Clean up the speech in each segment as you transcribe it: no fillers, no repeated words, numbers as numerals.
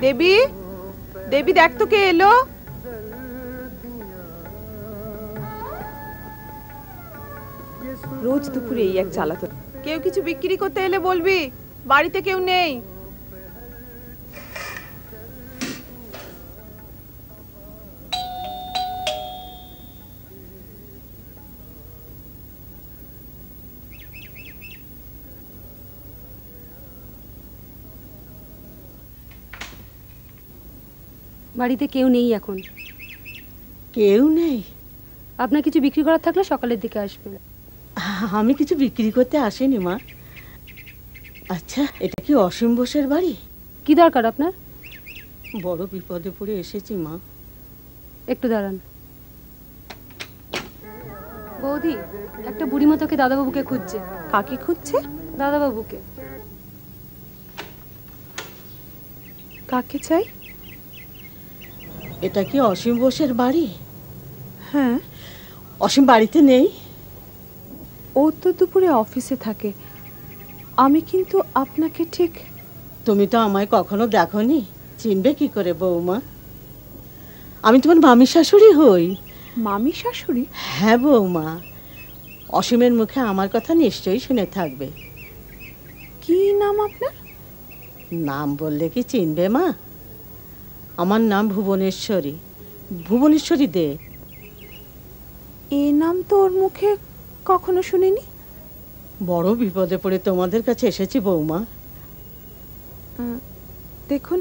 দেবী, দেবী দেখ তো কে এলো। রোজ দুপুরে এই এক জ্বালাতন। কেউ কিছু বিক্রি করতে এলে বলবি বাড়িতে কেউ নেই। বাড়িতে কেউ নেই এখন। কেউ নেই? আপনার কিছু বিক্রি করার থাকলে সকালের দিকে আসবেন। আমি কিছু বিক্রি করতে আসিনি মা। আচ্ছা, এটা কি অসীম বোসের বাড়ি? কি দরকার আপনার? বড় বিপদে পড়ে এসেছি মা। একটু দাঁড়ান। বৌদি, একটা বুড়ি মতোকে দাদাবাবুকে খুঁজছে। কাকে খুঁজছে? দাদাবাবুকে। কাকে চাই? এটা কি অসীম বোসের বাড়ি? হ্যাঁ। অসীম বাড়িতে নেই? ও তো দুপুরে অফিসে থাকে। আমি কিন্তু আপনাকে ঠিক... তুমি তো আমায় কখনো দেখোনি, চিনবে কি করে বৌমা? আমি তোমার মামি শাশুড়ি হই। মামি শাশুড়ি? হ্যাঁ বৌমা, অসীমের মুখে আমার কথা নিশ্চয়ই শুনে থাকবে। কি নাম আপনার? নাম বললে কি চিনবে মা? আমার নাম ভুবনেশ্বরী, ভুবনেশ্বরী দে। এই নাম তো ওর মুখে কখনো শুনিনি। বড় বিপদে পড়ে তোমাদের কাছে এসেছি বৌমা। দেখুন,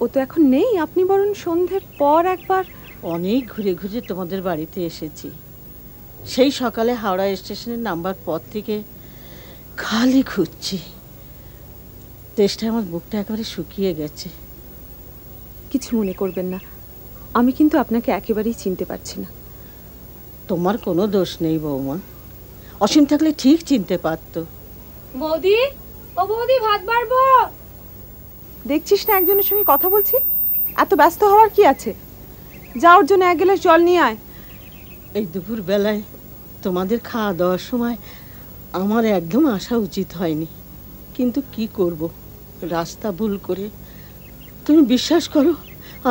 ও তো এখন নেই। আপনি বরং সন্ধ্যের পর একবার... অনেক ঘুরে ঘুরে তোমাদের বাড়িতে এসেছি। সেই সকালে হাওড়া স্টেশনের নাম্বার পর থেকে খালি খুঁজছি, তেষ্টায় আমার বুকটা একেবারে শুকিয়ে গেছে। কিছু মনে করবেন না, আমি কিন্তু আপনাকে একেবারেই চিনতে পারছি না। তোমার কোনো দোষ নেই বৌমা, অসীম থাকলে ঠিক চিনতে পারতো। বৌদি, ও বৌদি, ভাত বাড়বো। দেখছিস না একজনের সঙ্গে কথা বলছি, এত ব্যস্ত হওয়ার কি আছে? যা, ওর জন্য 1 গ্লাস জল নিয়ে আয়। এই দুপুর বেলায় তোমাদের খাওয়া দাওয়ার সময় আমার একদম আসা উচিত হয়নি, কিন্তু কি করব, রাস্তা ভুল করে। তুমি বিশ্বাস করো,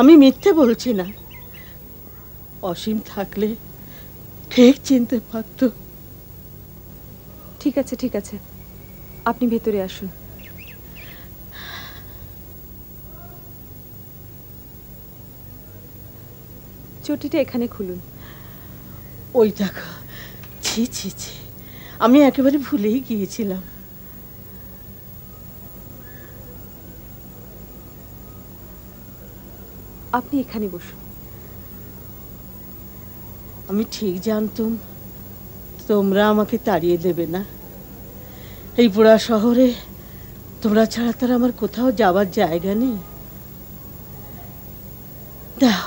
আমি মিথ্যে বলছি না। অসীম থাকলে ঠিক চিনতে পারতো। ঠিক আছে, ঠিক আছে, আপনি ভেতরে আসুন। চটিটা এখানে খুলুন। ওই দেখো, ছি ছি ছি, আমি একেবারে ভুলেই গিয়েছিলাম। আপনি এখানে বসুন। আমি ঠিক জানতুম তোমরা আমাকে তাড়িয়ে দেবে না। এই পুরা শহরে তোমরা ছাড়া তার আমার কোথাও যাবার জায়গা নেই। দাও।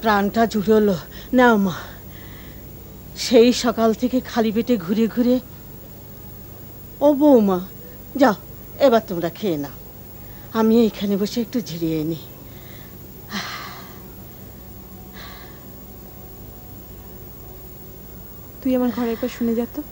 প্রাণটা জুড়লো। নাও মা, সেই সকাল থেকে খালি পেটে ঘুরে ঘুরে। ও বৌমা, যাও এবার তোমরা খেয়ে নাও, আমি এইখানে বসে একটু ঝিরিয়ে নিই। তুই আমার ঘরে একবার শুনে যা তো।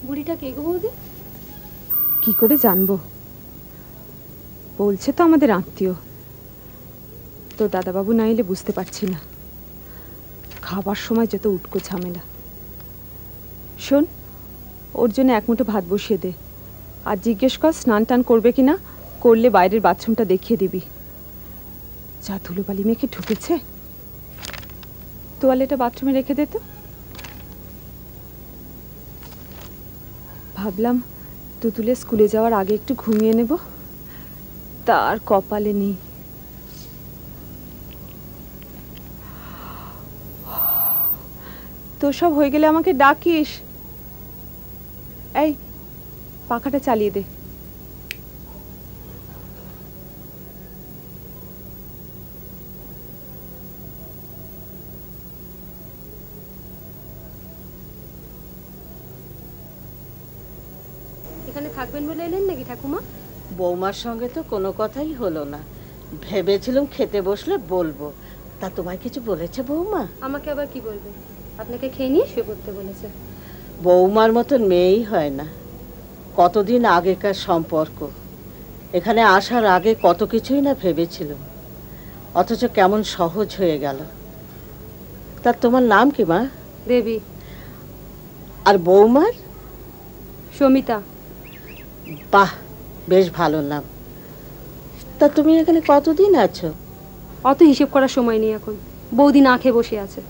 বুড়িটা কে গো বৌদি? কি করে জানবো? বলছে তো আমাদের আত্মীয়। তো দাদাবাবু না এলে বুঝতে পারছি না। খাবার সময় যত উটকো ঝামেলা। শোন, ওর জন্য 1 মুঠো ভাত বসিয়ে দে, আর জিজ্ঞেস কর স্নান টান করবে কিনা, করলে বাইরের বাথরুমটা দেখিয়ে দিবি। যা ধুলোবালি মেখে ঢুকেছে। তোয়ালেটা বাথরুমে রেখে দে তো। ভাবলাম তুতুলে স্কুলে যাওয়ার আগে একটু ঘুমিয়ে নেব, তার কপালে নেই। তো সব হয়ে গেলে আমাকে ডাকিস। এই পাখাটা চালিয়ে দে। এখানে থাকবেন বলে এলেন নাকি ঠাকুমা? বৌমার সঙ্গে তো কোনো কথাই হলো না, ভেবেছিলাম খেতে বসলে বলবো। তা তোমায় কিছু বলেছে বৌমা? আমাকে আবার কি বলবে? আপনাকে খেয়ে নিয়ে শুয়ে পড়তে বলেছে। বৌমার মতন মেয়েই হয় না। কতদিন আগেকার সম্পর্ক, এখানে আসার আগে কত কিছুই না ভেবেছিল, অথচ কেমন সহজ হয়ে গেল। তা তোমার নাম কি মা? দেবী। আর বৌমার? সমিতা। বাহ, বেশ ভালো নাম। তা তুমি এখানে কতদিন আছো? অত হিসেব করার সময় নেই এখন। বৌদি না খেয়ে বসে আছে।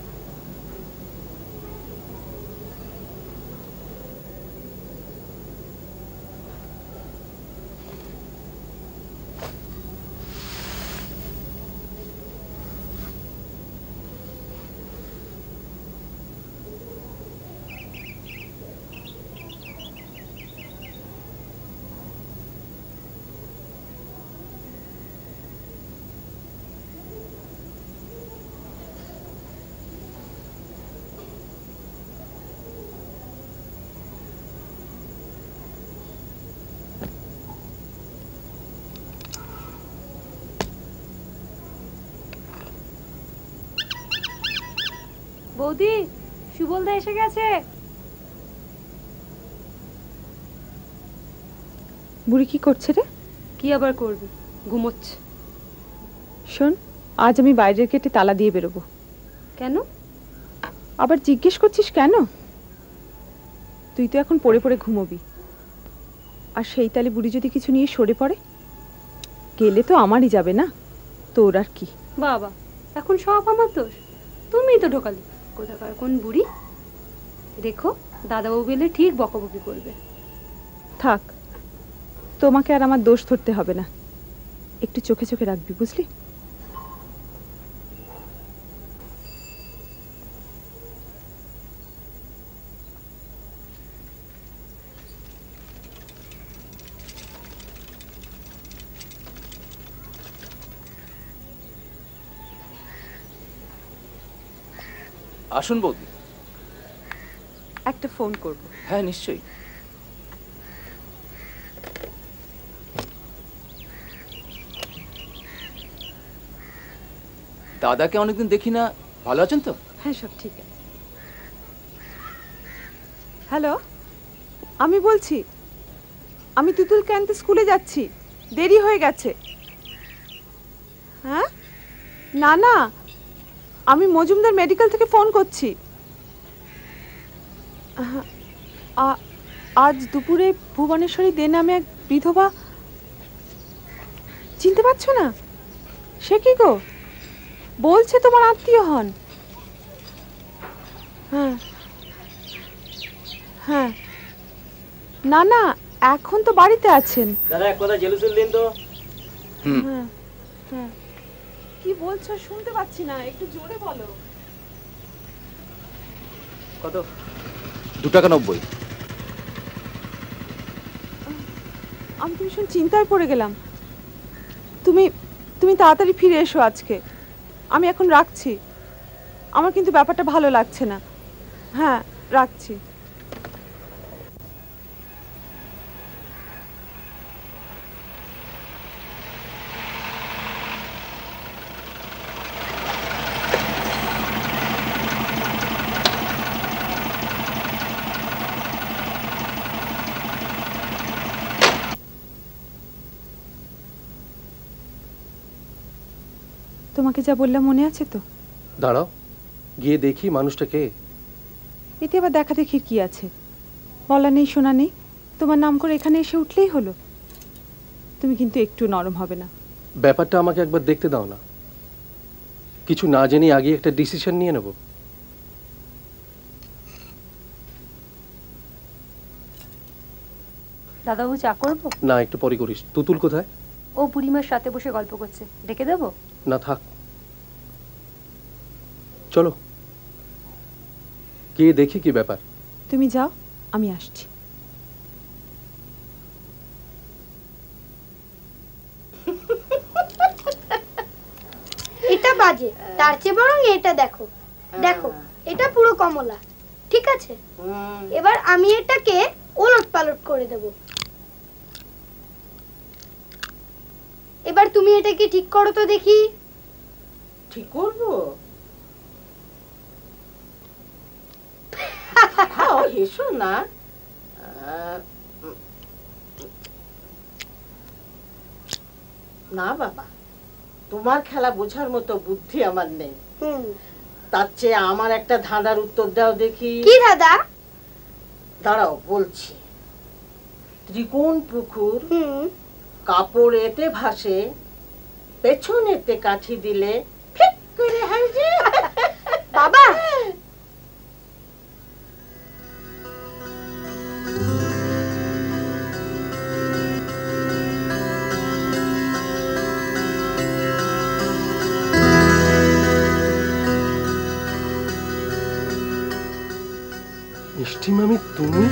বৌদি, সুবলদা এসে গেছে। বুড়ি কি করছে রে? কি আবার করবে? ঘুমোচ্ছে। শোন, আজ আমি বাইরের গেটে তালা দিয়ে বেরোবো। কেন? আবার জিজ্ঞেস করছিস কেন? তুই তো এখন পড়ে পড়ে ঘুমোবি, আর সেই তালে বুড়ি যদি কিছু নিয়ে সরে পড়ে, গেলে তো আমারই যাবে না, তোর আর কি। বাবা, এখন সব আমার দোষ? তুমিই তো ঢোকালে কোথাকার কোন বুড়ি। দেখো, দাদাবাবু এলে ঠিক বকাবকি করবে। থাক, তোমাকে আর আমার দোষ ধরতে হবে না। একটু চোখে চোখে রাখবি, বুঝলি? আসুন বৌদি। একটা ফোন করব। হ্যাঁ, নিশ্চয়ই। দাদাকে অনেকদিন দেখি না, ভালো আছেন তো? হ্যাঁ, সব ঠিক আছে। হ্যালো, আমি বলছি, আমি তুতুলকে আনতে স্কুলে যাচ্ছি, দেরি হয়ে গেছে। হ্যাঁ, না না, আমি মজুমদার মেডিকেল থেকে ফোন করছি। আজ দুপুরে ভুবনেশ্বরী দে নামে এক বিধবা, চিনতে পারছো না? সে কি গো? বলছে তোমার আত্মীয় হন। হ্যাঁ হ্যাঁ, না না, এখন তো বাড়িতে আছেন। দাদা এক কথা জেলুসুল দিন তো। হ্যাঁ হ্যাঁ, কি বলছো শুনতে পাচ্ছি না, একটু জোরে বলো। কত? 2 টাকা 90। আমি তো ভীষণ চিন্তায় পড়ে গেলাম। তুমি তুমি তাড়াতাড়ি ফিরে এসো আজকে। আমি এখন রাখছি, আমার কিন্তু ব্যাপারটা ভালো লাগছে না। হ্যাঁ, রাখছি। তোমাকে যা বললাম মনে আছে তো? দাঁড়াও, গিয়ে দেখি মানুষটা কে। এতে আবার দেখা দেখির কি আছে? বলা নেই শোনা নেই, তোমার নাম করে এখানে এসে উঠলেই হলো। তুমি কিন্তু একটু নরম হবে না। ব্যাপারটা আমাকে একবার দেখতে দাও না, কিছু না জেনে আগে একটা ডিসিশন নিয়ে নেব। দাদাবাবু চা করবো? না, একটু পরে করিস। তুতুল কোথায়? ও বুড়িমার সাথে বসে গল্প করছে, ডেকে দেবো? না, থাক, চলো গিয়ে দেখি কি ব্যাপার। তুমি যাও, আমি আসছি। এটা বাজে, তার চেয়ে বরং এটা দেখো। দেখো, এটা পুরো কমলা, ঠিক আছে? এবার আমি এটাকে ওলট পালট করে দেব। এবার তুমি এটাকে ঠিক করো তো দেখি। ঠিক করবো? হেসো না। না বাবা, তোমার খেলা বোঝার মতো বুদ্ধি আমার নেই। তার চেয়ে আমার একটা ধাঁধার উত্তর দাও দেখি। কি দাদা? দাঁড়াও বলছি। ত্রিকোণ পুকুর, কাপড় এতে ভাসে, পেছনেতে কাঠি দিলে ফিক করে হাসে। বাবা, মিষ্টি মামি, তুমি?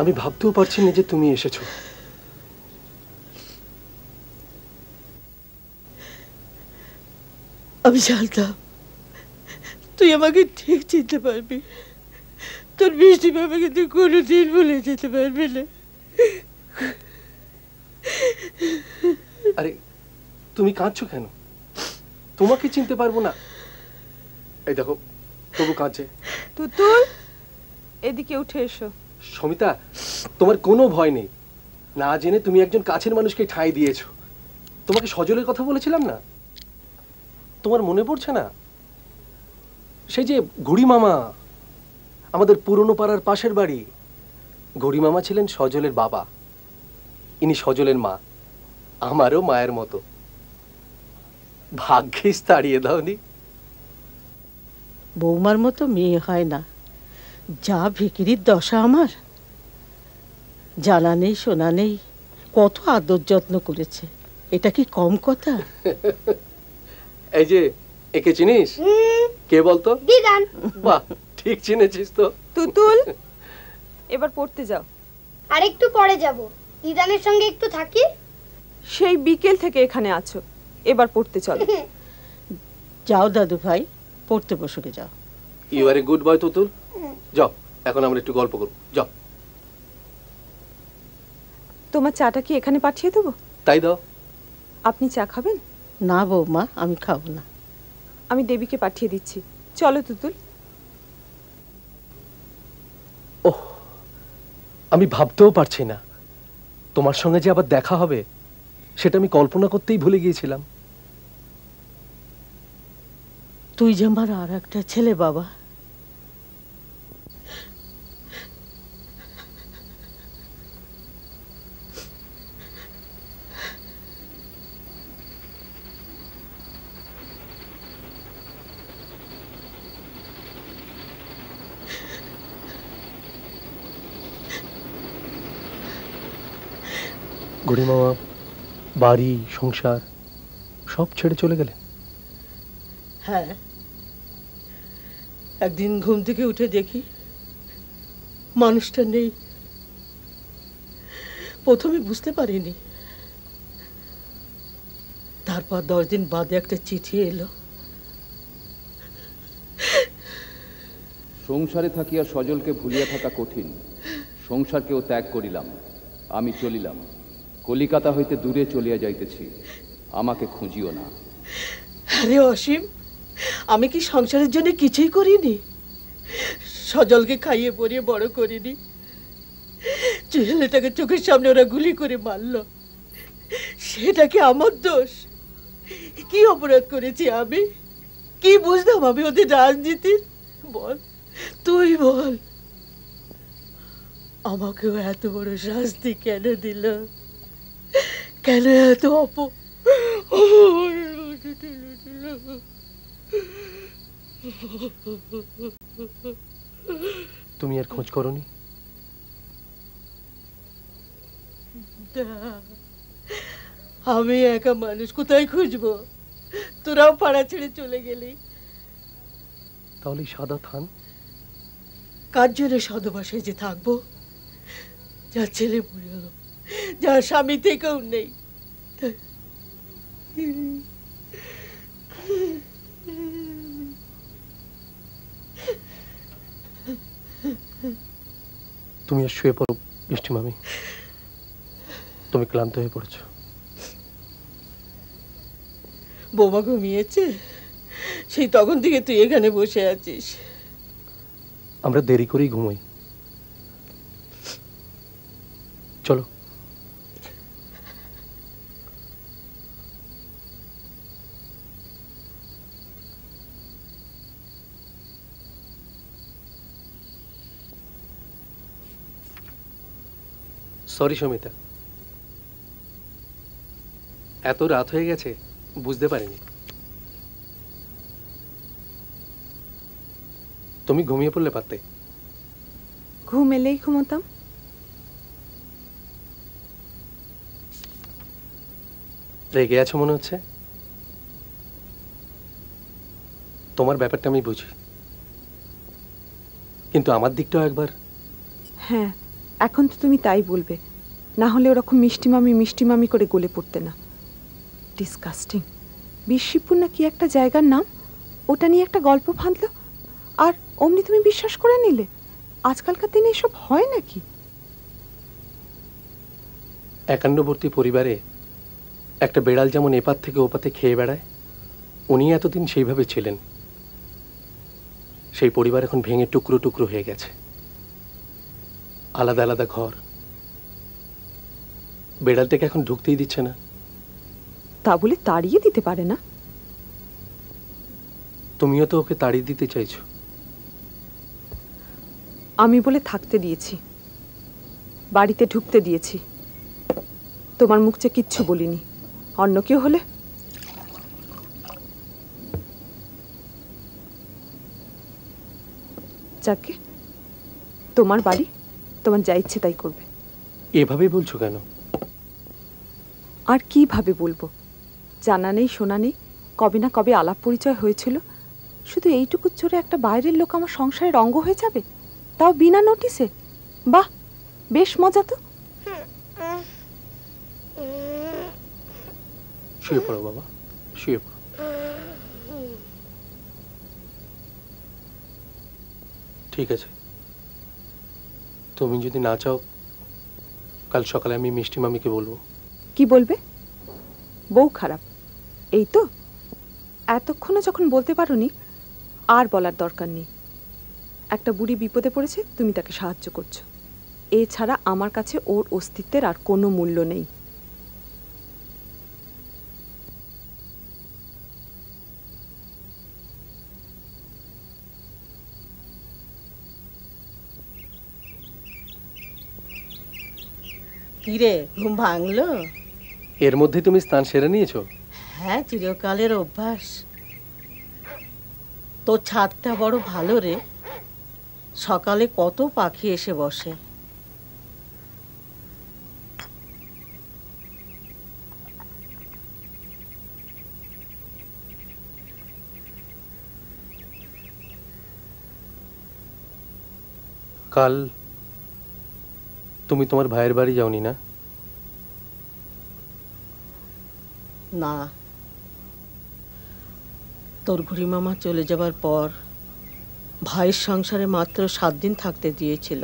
আমি ভাবতেও পারছি না যে তুমি এসেছো। আমি জানতাম তুই আমাকে ঠিক চিনতে পারবি। তোর মিষ্টি বাবাকে তুই কোনোদিন ভুলে যেতে পারবি না। আরে তুমি কাঁদছো কেন? তোমাকে চিনতে পারবো না? এই দেখো তবু কাঁদছে। তুতুল, এদিকে উঠে এসো। সমিতা, তোমার কোনো ভয় নেই। না জেনে তুমি একজন কাছের মানুষকে ঠাঁই দিয়েছো। তোমাকে সজলের কথা বলেছিলাম না, তোমার মনে পড়ছে না? সেই যে ঘুড়ি মামা, আমাদের পুরনো পাড়ার পাশের বাড়ি। ঘুড়ি মামা ছিলেন সজলের বাবা, ইনি সজলের মা, আমারও মায়ের মতো। ভাগ্যিস তাড়িয়ে দাওনি। বৌমার মতো মেয়ে হয় না। যা ভিকিরির দশা আমার, জানা নেই শোনা নেই, কত আদর যত্ন করেছে। এটা কি কম কথা? এই যে একে চিনিস? কে বলতো? দিদান। বাহ, ঠিক চিনেছিস তো। তুতুল, এবার পড়তে যাও। আর একটু পরে যাব, দিদানের সঙ্গে একটু থাকি। সেই বিকেল থেকে এখানে আছো, এবার পড়তে চলো। যাও দাদু ভাই, পড়তে বসে যাও। You are a good boy Tutul. যাও, এখন আমরা একটু গল্প করব। যাও। তোমার চাটা কি এখানে পাঠিয়ে দেবো? তাই দাও। আপনি চা খাবেন? না বৌমা, আমি খাবো না। আমি দেবীকে পাঠিয়ে দিচ্ছি। চলো তুতুল। ওহ, আমি ভাবতেও পারছি না তোমার সঙ্গে যে আবার দেখা হবে, সেটা আমি কল্পনা করতেই ভুলে গিয়েছিলাম। তুই যে আমার আর একটা ছেলে বাবা। গুড়ি মামা বাড়ি সংসার সব ছেড়ে চলে গেলেন। হ্যাঁ, একদিন ঘুম থেকে উঠে দেখি মানুষটা নেই। প্রথমে বুঝতে পারিনি, তারপর 10 দিন বাদে একটা চিঠি এলো। সংসারে থাকিয়া সজলকে ভুলিয়া থাকা কঠিন। সংসারকেও ত্যাগ করিলাম, আমি চলিলাম। কলিকাতা হইতে দূরে চলিয়া যাইতেছি, আমাকে খুঁজিও না। আরে অসীম, আমি কি সংসারের জন্য কিছুই করিনি? সজলকে খাইয়ে পরিয়ে বড় করিনি? ছেলেটাকে চোখের সামনে ওরা গুলি করে মারলো, সেটা কি আমার দোষ? কি অপরাধ করেছি আমি? কি বুঝলাম আমি ওদের রাজনীতির? বল, তুই বল। আমাকেও এত বড় শাস্তি কেন দিল? কেন এত তুমি আর খোঁজ করনি? আমি একা মানুষ, কোথায় খুঁজবো? তোরাও পাড়া ছেড়ে চলে গেলি। তাহলে সাদা থান? কার জন্য সদবাসে যে থাকবো? যার ছেলে মরে গেল, যার স্বামী থেকেও নেই। তুমি আর শুয়ে পড়ো মিষ্টি মামি, তুমি ক্লান্ত হয়ে পড়েছো। বৌমা ঘুমিয়েছে? সেই তখন থেকে তুই এখানে বসে আছিস। আমরা দেরি করেই ঘুমাই। চলো। সরি সমিতা, এত রাত হয়ে গেছে বুঝতে পারিনি। তুমি ঘুমিয়ে পড়লে পারতে। ঘুম এলেই ঘুমোতাম। রেগে আছো মনে হচ্ছে। তোমার ব্যাপারটা আমি বুঝি, কিন্তু আমার দিকটাও একবার। হ্যাঁ, এখন তো তুমি তাই বলবে, না হলে ওরকম মিষ্টি মামি করে গলে পড়তে না। ডিসকাস্টিং। বিশিপুর না কি একটা জায়গার নাম, ওটা নিয়ে একটা গল্প ফাঁদলো, আর অমনি তুমি বিশ্বাস করে নিলে। আজকালকার দিনে এসব হয় নাকি? একান্নবর্তী পরিবারে একটা বেড়াল যেমন এপার থেকে ওপাতে খেয়ে বেড়ায়, উনি এতদিন সেইভাবে ছিলেন। সেই পরিবার এখন ভেঙে টুকরো টুকরো হয়ে গেছে, আলাদা আলাদা ঘর। বেড়ালটাকে এখন ঢুকতেই দিচ্ছে না। তা বলে তাড়িয়ে দিতে পারে না? তুমিও তো ওকে তাড়িয়ে দিতে চাইছো। আমি বলে থাকতে দিয়েছি, বাড়িতে ঢুকতে দিয়েছি। তোমার মুখ চেয়ে কিচ্ছু বলিনি। অন্য কেউ হলে যাকে, তোমার বাড়ি, তোমার যা ইচ্ছে তাই করবে। এভাবেই বলছো কেন? আর কিভাবে বলবো? জানা নেই শোনা নেই, কবে না কবে আলাপ পরিচয় হয়েছিল। শুধু এইটুকুর জোরে একটা বাইরের লোক আমার সংসারের অঙ্গ হয়ে যাবে, তাও বিনা নোটিসে। বাহ, বেশ মজা তো। শুয়ে পড়ো বাবা, শুয়ে পড়ো। ঠিক আছে, তুমি যদি না চাও, কাল সকালে আমি মিষ্টি মামিকে বলবো। কি বলবে? বউ খারাপ, এই তো? এতক্ষণে যখন বলতে পারোনি, আর বলার দরকার নেই। একটা বুড়ি বিপদে পড়েছে, তুমি তাকে সাহায্য করছো। এছাড়া আমার কাছে ওর অস্তিত্বের আর কোনো মূল্য নেই। কিরে, ঘুম ভাঙলো? এর মধ্যে তুমি স্নান সেরে নিয়েছো? হ্যাঁ, চিরকালের অভ্যাস। তোর ছাদটা বড় ভালো রে, সকালে কত পাখি এসে বসে। কাল তুমি তোমার ভাইয়ের বাড়ি যাওনি না? না, তোর ঘুড়ি মামা চলে যাবার পর ভাইয়ের সংসারে মাত্র 7 দিন থাকতে দিয়েছিল।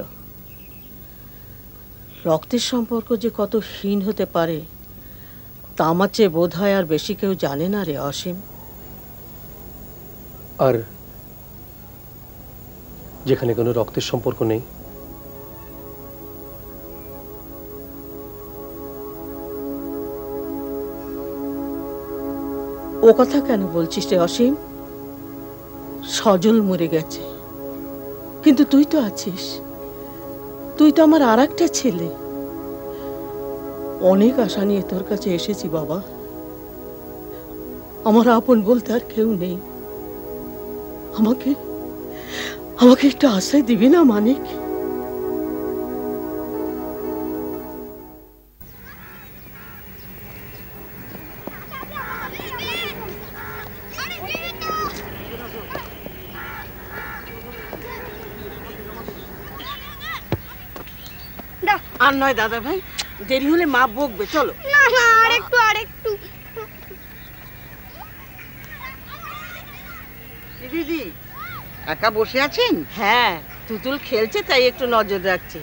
রক্তের সম্পর্ক যে কত হীন হতে পারে তা আমার চেয়ে বোধ হয় আর বেশি কেউ জানে না রে অসীম। আর যেখানে কোনো রক্তের সম্পর্ক নেই, ও কথা কেন বলছিস রে অসীম? সজল মরে গেছে, কিন্তু তুই তো আছিস। তুই তো আমার আর একটা ছেলে। অনেক আশা নিয়ে তোর কাছে এসেছি বাবা। আমার আপন বলতে আর কেউ নেই। আমাকে আমাকে একটু আশ্রয় দিবি না মানিক? আর নয় দাদা ভাই, দেরি হলে মা বকবে। চলো। না না, আরেকটু। দিদি একা বসে আছেন? হ্যাঁ, তুতুল খেলছে তাই একটু নজর রাখছি।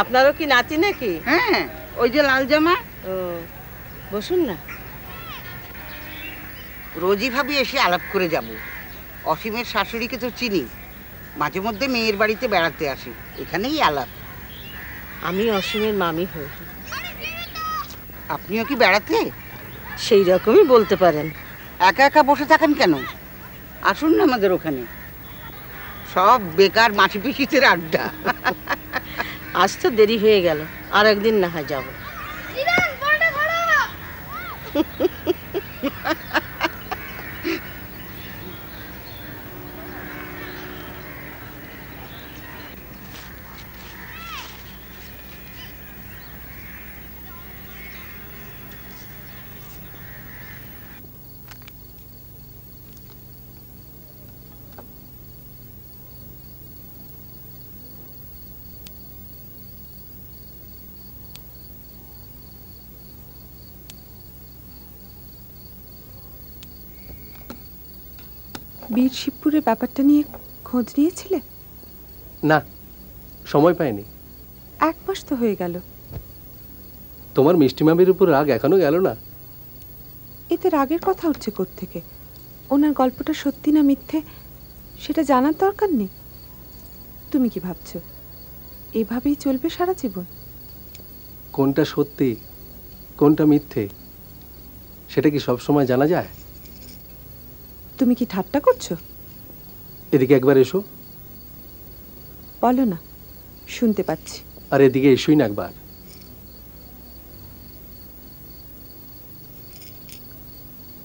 আপনারও কি নাতি নাকি? হ্যাঁ, ওই যে লাল জামা। ও, বসুন না। রোজই ভাবি এসে আলাপ করে যাব। অসীমের শাশুড়িকে তো চিনি, মাঝে মধ্যে মেয়ের বাড়িতে বেড়াতে আসি, এখানেই আলাপ। আমি অসীমের মামি হই। আপনিও কি বেড়াতে? সেই রকমই বলতে পারেন। একা একা বসে থাকেন কেন? আসুন না আমাদের ওখানে, সব বেকার মাসি পিসিদের আড্ডা। আজ তো দেরি হয়ে গেল, আর একদিন না হয় যাবো। বীর শিবপুরের ব্যাপারটা নিয়ে খোঁজ নিয়েছিলে? না, সময় পাইনি। 1 মাস তো হয়ে গেল। তোমার মিষ্টিমামির উপর রাগ এখনো গেল না? এতে রাগের কথা উঠছে কোত্থেকে? ওনার গল্পটা সত্যি না মিথ্যে সেটা জানার দরকার নেই। তুমি কি ভাবছো এভাবেই চলবে সারা জীবন? কোনটা সত্যি কোনটা মিথ্যে সেটা কি সব সময় জানা যায়? তুমি কি ঠাট্টা করছো? এদিকে একবার এসো। বলো না, শুনতে পাচ্ছি। আর এদিকে এসোই না একবার।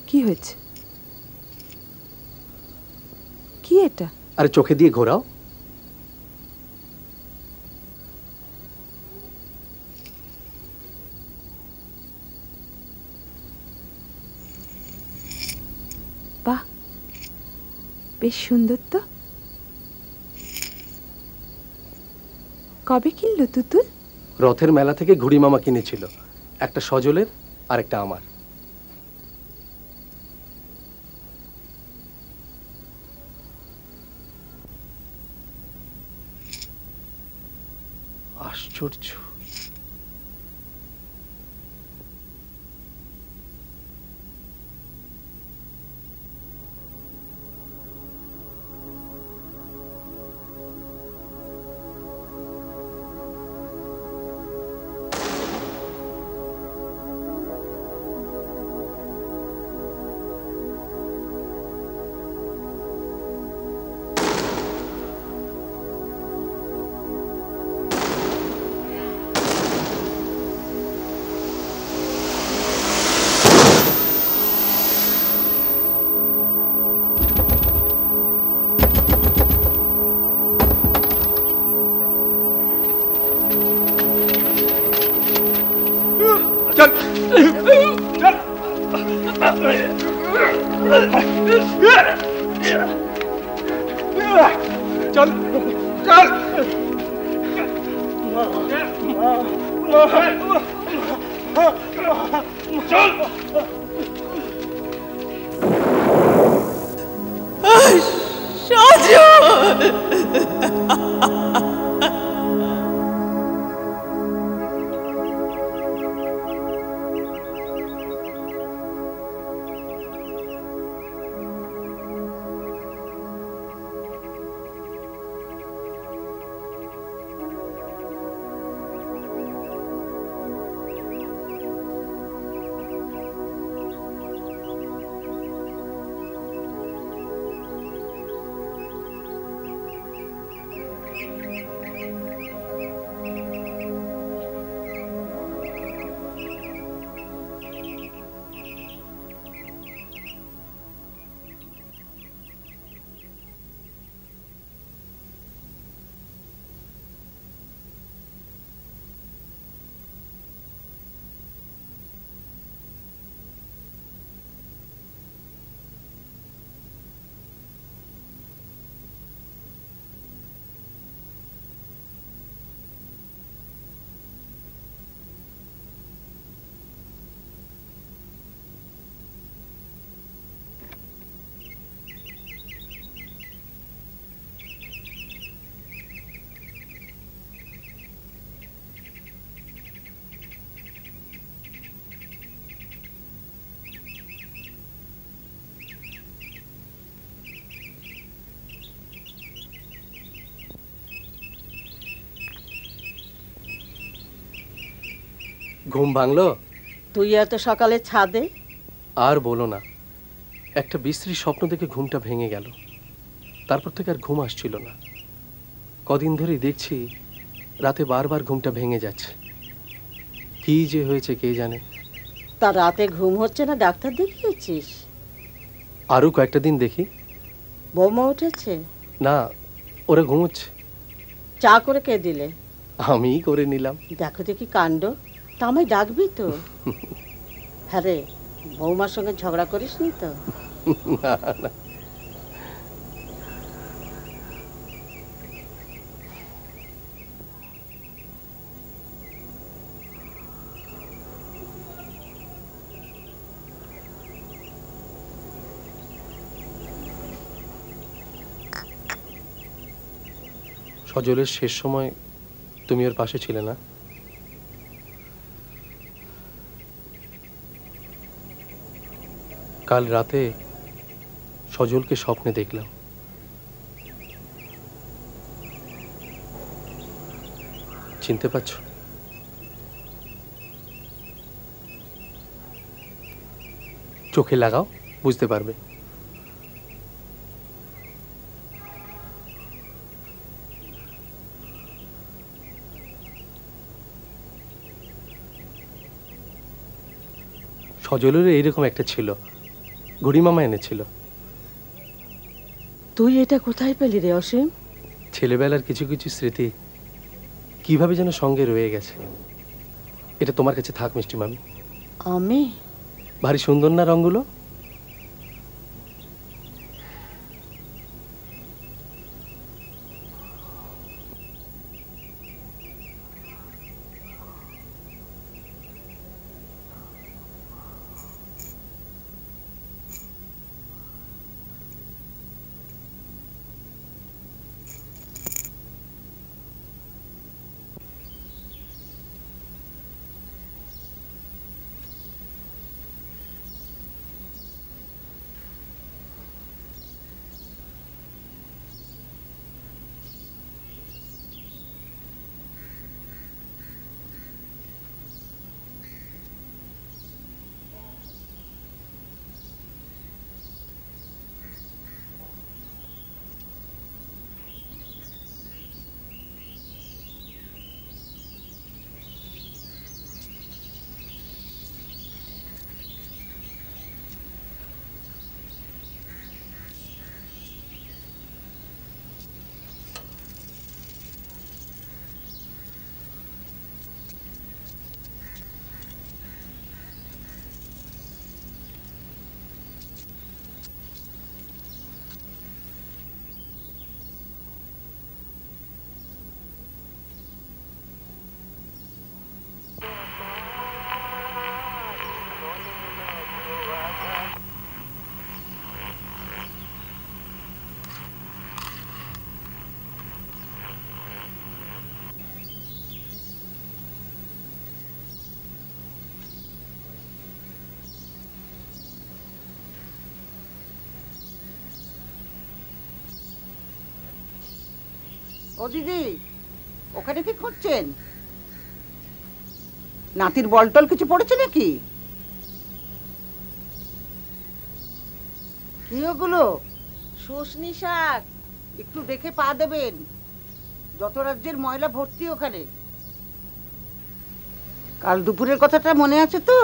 কি হয়েছে? কি এটা? আরে চোখে দিয়ে ঘোরাও। বাহ, বেশ সুন্দর তো। কবে কিনলো তুতুল? রথের মেলা থেকে ঘুড়ি মামা কিনেছিল, একটা সজলের আর একটা আমার। আশ্চর্য। চল চল চল। ঘুম ভাঙলো? তুই এত সকালে ছাদে? আর বলো না, একটা বিশ্রী স্বপ্ন দেখে ঘুমটা ভেঙে গেল। তারপর থেকে আর ঘুম আসছিল না। কদিন ধরেই দেখছি রাতে বারবার ঘুমটা ভেঙে যাচ্ছে। কি যে হয়েছে কে জানে। তা রাতে ঘুম হচ্ছে না, ডাক্তার দেখিয়েছিস? আরো কয়েকটা দিন দেখি। বৌমা উঠেছে? না, ওরা ঘুমোচ্ছে। চা করে কে দিলে? আমিই করে নিলাম। দেখো দেখি কাণ্ড। তা আমায় ডাকবি তো? হ্যাঁ রে, বৌমার সঙ্গে ঝগড়া করিসনি তো? না না। সজলের শেষ সময় তুমি ওর পাশে ছিলে না? কাল রাতে সজলকে স্বপ্নে দেখলাম। চিনতে পারছো? চোখে লাগাও, বুঝতে পারবে। সজলের এইরকম একটা ছিল, ঘড়িমামা এনেছিল। তুই এটা কোথায় পেলি রে অসীম? ছেলেবেলার কিছু কিছু স্মৃতি কিভাবে যেন সঙ্গে রয়ে গেছে। এটা তোমার কাছে থাক মিষ্টি মামি। আমি? ভারী সুন্দর না রঙগুলো? ও দিদি, ওখানে কি করছেন? নাতির বলটল কিছু পড়েছে নাকি? কি ওগুলো? শুশনি শাক। একটু দেখে পা দেবেন, যত রাজ্যের ময়লা ভর্তি ওখানে। কাল দুপুরের কথাটা মনে আছে তো?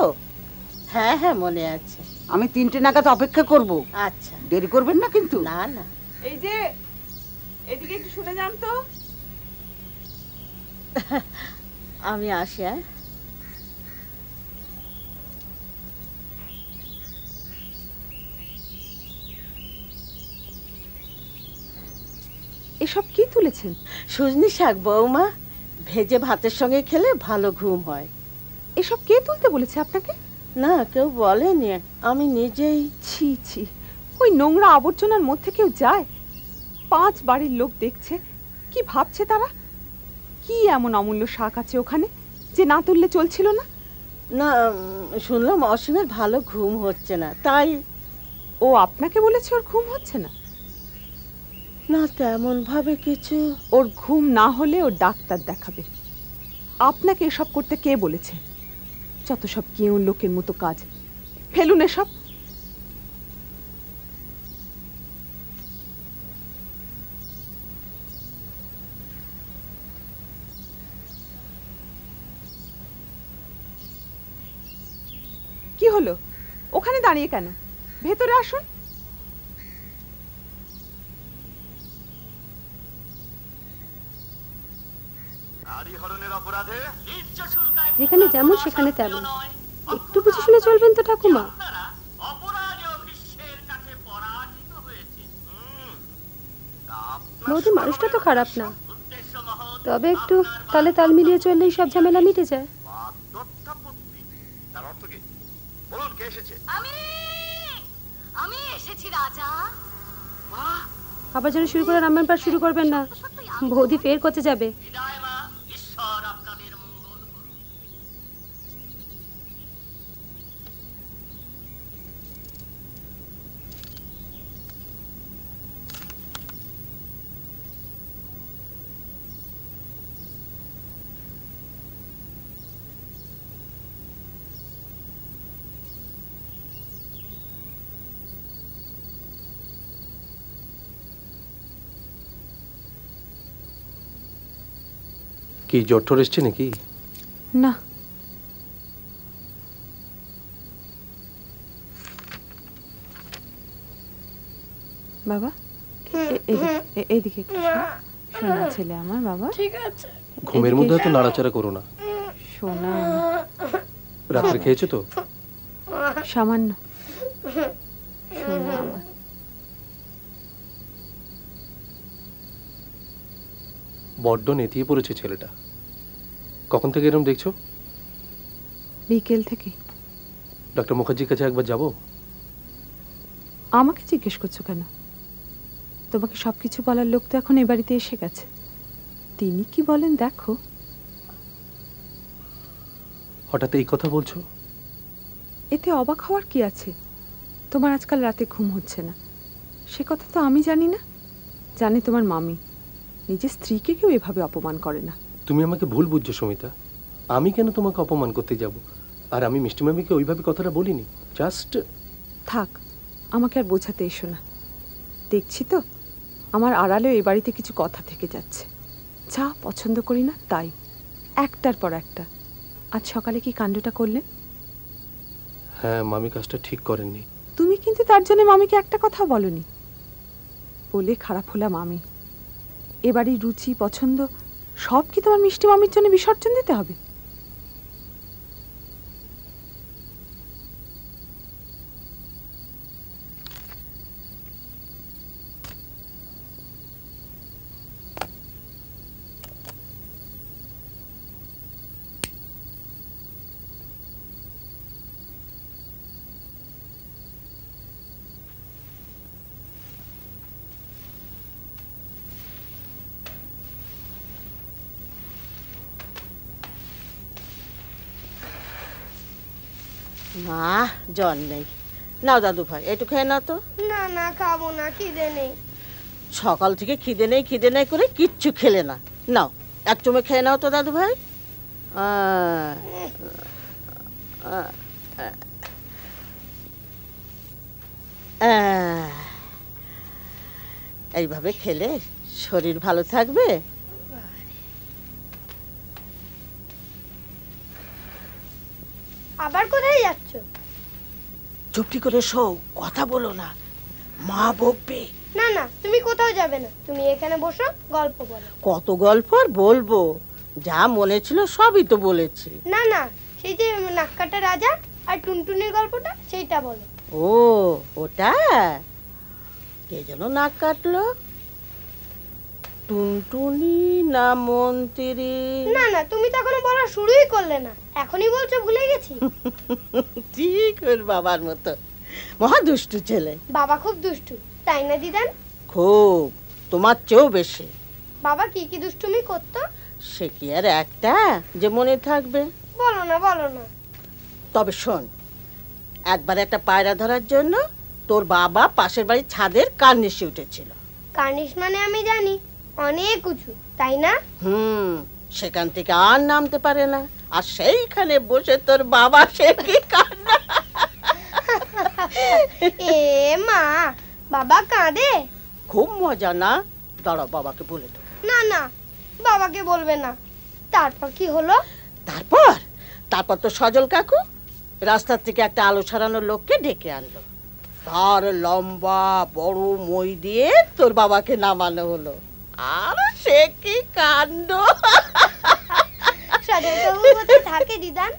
হ্যাঁ হ্যাঁ মনে আছে। আমি 3টে নাগাদ অপেক্ষা করব। আচ্ছা, দেরি করবেন না কিন্তু। না না। এই যে এদিকে একটু শুনে যান তো। আমি আসি। এসব কি তুলেছেন? সজনি শাক বৌমা, ভেজে ভাতের সঙ্গে খেলে ভালো ঘুম হয়। এসব কে তুলতে বলেছে আপনাকে? না, কেউ বলেনি, আমি নিজেই। ছি ছি, ওই নোংরা আবর্জনার মধ্যে কেউ যায়? 5 বাড়ির লোক দেখছে, কি ভাবছে তারা? কি এমন অমূল্য শাক আছে ওখানে যে না তুললে চলছিল না? না, শুনলাম অসীমের ভালো ঘুম হচ্ছে না, তাই। ও আপনাকে বলেছে ওর ঘুম হচ্ছে না? না, তেমন ভাবে কিছু। ওর ঘুম না হলে ওর ডাক্তার দেখাবে। আপনাকে এসব করতে কে বলেছে? যত সব কেউ লোকের মতো কাজ। ফেলুন এসব। কি হলো? ওখানে দাঁড়িয়ে কেন? ভেতরে আসুন। যেখানে যেমন সেখানে তেমন। একটু বুঝে শুনে চলবেন তো ঠাকুমা। বৌদি মানুষটা তো খারাপ না, তবে একটু তালে তাল মিলিয়ে চললেই সব ঝামেলা মিটে যায়। আমি এসেছি রাজা। আবার যেন শুরু করে রামায়ণ পাঠ শুরু করবেন না, বৌদি ফের করতে যাবে। কি জ্বর টর এসছে নাকি? না, বাবা এইদিকে একটু শোনা ছেলে আমার। বাবা ঠিক আছে। ঘুমের মধ্যে তো নাড়াচাড়া করো না। শোনা, রাত্রে খেয়েছো তো? সামান্য। শোনা আমার। বড্ড নেতিয়ে পড়েছে ছেলেটা। কখন থেকে এরকম দেখছো? বিকেল থেকে। ডক্টর মুখার্জির কাছে একবার যাবো? আমাকে জিজ্ঞেস করছো কেন? তোমাকে সবকিছু বলার লোক তো এখন এ বাড়িতে এসে গেছে। তিনি কি বলেন দেখো। হঠাৎ এই কথা বলছো? এতে অবাক হওয়ার কি আছে? তোমার আজকাল রাতে ঘুম হচ্ছে না, সে কথা তো আমি জানি না? জানি তোমার মামি। নিজের স্ত্রীকে কেউ এভাবে অপমান করে না। তুমি আমাকে ভুল বুঝছো সমিতা। আমি কেন তোমাকে অপমান করতে যাব? আর আমি মিষ্টি মামিকে ওইভাবে কথাটা বলিনি। জাস্ট থাক, আমাকে আর বোঝাতে এসো না। দেখছি তো আমার আড়ালেও এ বাড়িতে কিছু কথা থেকে যাচ্ছে। যা পছন্দ করি না তাই, একটার পর একটা। আজ সকালে কি কাণ্ডটা করলেন? হ্যাঁ, মামি কাজটা ঠিক করেননি। তুমি কিন্তু তার জন্য মামিকে একটা কথা বলনি। বলে খারাপ হলাম আমি। এ বাড়ির রুচি পছন্দ সব কি তোমার মিষ্টি মামির জন্য বিসর্জন দিতে হবে? মা, জ্বর নেই। নাও দাদু ভাই, একটু খেয়ে নাও তো। না না, খাবো না, খিদে নেই। সকাল থেকে খিদে নেই করে কিচ্ছু খেলে না। নাও, এক চুমে খেয়ে নাও তো দাদু ভাই। এইভাবে খেলে শরীর ভালো থাকবে। আবার কোথায় যাচ্ছ? চুপটি করে শো, কথা বলো না, মা বকবে। না না, তুমি কোথাও যাবে না, তুমি এখানে বসো, গল্প বলো। কত গল্প আর বলবো? যা মনে ছিল সবই তো বলেছি। না না, সেই যে নাককাটা রাজা আর টুনটুনির গল্পটা, সেইটা বলো। ও, ওটা? কে যেন নাক কাটলো? টুনটুনি না মন্ত্রী? না না, তুমি তো এখনো বলা শুরুই করলে না, এখনই বলছো ভুলে গেছি। ঠিক ওর বাবার মতো, মহা দুষ্টু ছেলে। বাবা খুব দুষ্টু, তাই না দিদান? খুব, তোমার চেয়েও বেশি। বাবা কি কি দুষ্টুমি করতো? সে কি আর একটা যে মনে থাকবে? বলো না বলো না। তবে শোন, একবার একটা পায়রা ধরার জন্য তোর বাবা পাশের বাড়ির ছাদের কার্নিশে উঠেছিল। কার্নিশ মানে আমি জানি, অনেক উঁচু, তাই না? সেখান থেকে আর নামতে পারে না, আর সেইখানে বসে তোর বাবা সে কি কান্না। এ মা, বাবা কাঁদে? খুব মজা না? দাঁড়াও, বাবাকে বলে দেবো। না না, বাবাকে বলবে না। তারপর কি হলো? তারপর তো সজল কাকু রাস্তার থেকে একটা আলো সারানোর লোককে ডেকে আনলো। তার লম্বা বড় মই দিয়ে তোর বাবাকে নামানো হলো। আর সে কি কাণ্ড! সজল কাকু কোথায় থাকে দিদান?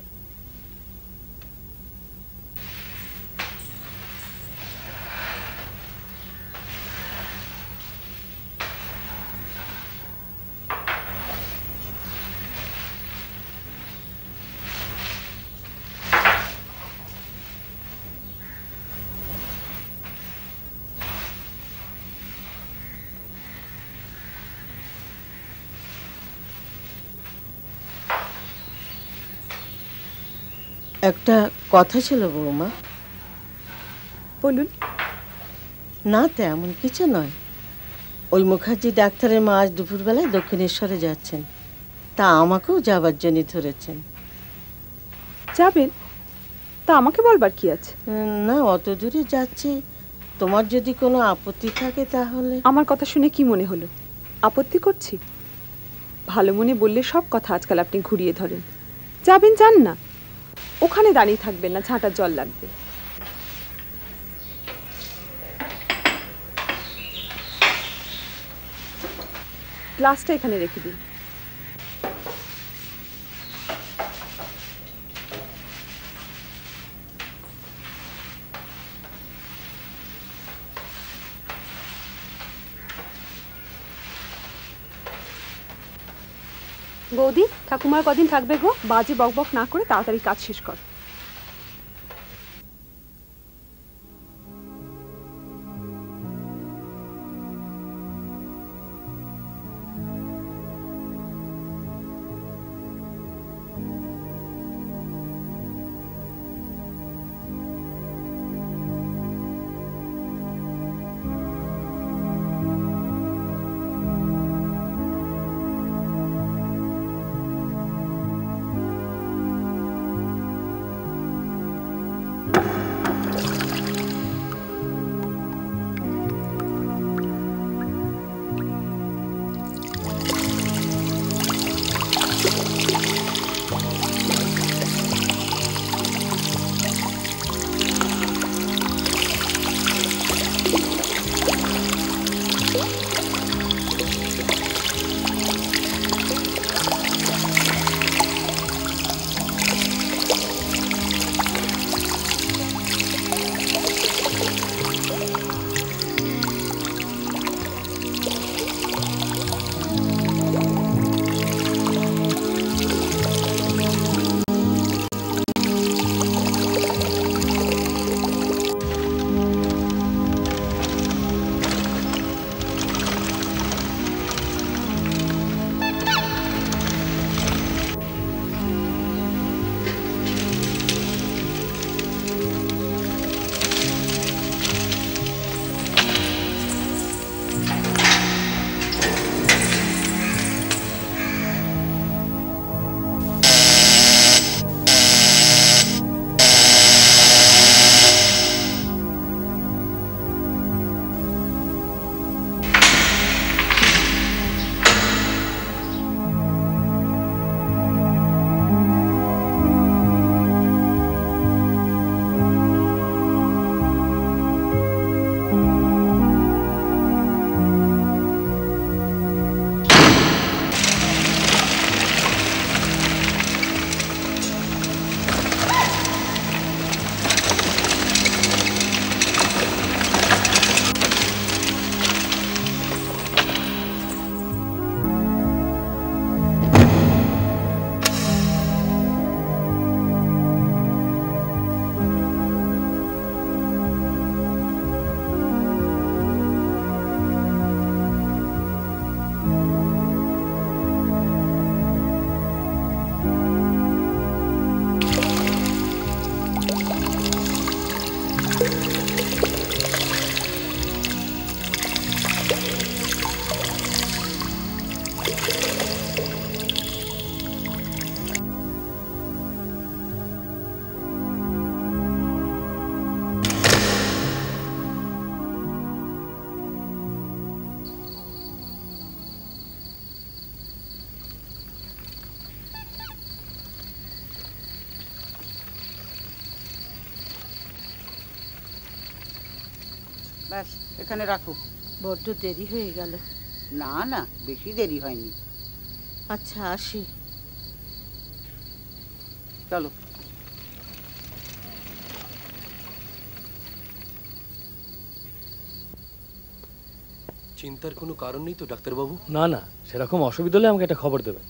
একটা কথা ছিল বৌমা। বলুন। না, তেমন কিছু নয়। ওই মুখার্জি ডাক্তারের মা আজ দুপুরবেলায় দক্ষিণেশ্বরে যাচ্ছেন, তা আমাকেও যাবার জন্য ধরেছেন। যাবেন? তা আমাকে বলবার কি আছে? না, অত দূরে যাচ্ছি, তোমার যদি কোনো আপত্তি থাকে তাহলে। আমার কথা শুনে কি মনে হলো আপত্তি করছি? ভালো মনে বললে সব কথা আজকাল আপনি ঘুরিয়ে ধরেন। যাবেন যান না, ওখানে দাঁড়িয়ে থাকবেন না, ঝাঁটার জল লাগবে। গ্লাসটা এখানে রেখে দিন। বৌদি, ঠাকুমার কদিন থাকবে গো? বাজে বকবক না করে তাড়াতাড়ি কাজ শেষ কর। ব্যাস এখানে রাখো। বড্ড দেরি হয়ে গেল। না না, বেশি দেরি হয়নি। আচ্ছা আসি। চলো। চিন্তার কোনো কারণ নেই তো ডাক্তারবাবু? না না, সেরকম অসুবিধা হলে আমাকে একটা খবর দেবেন।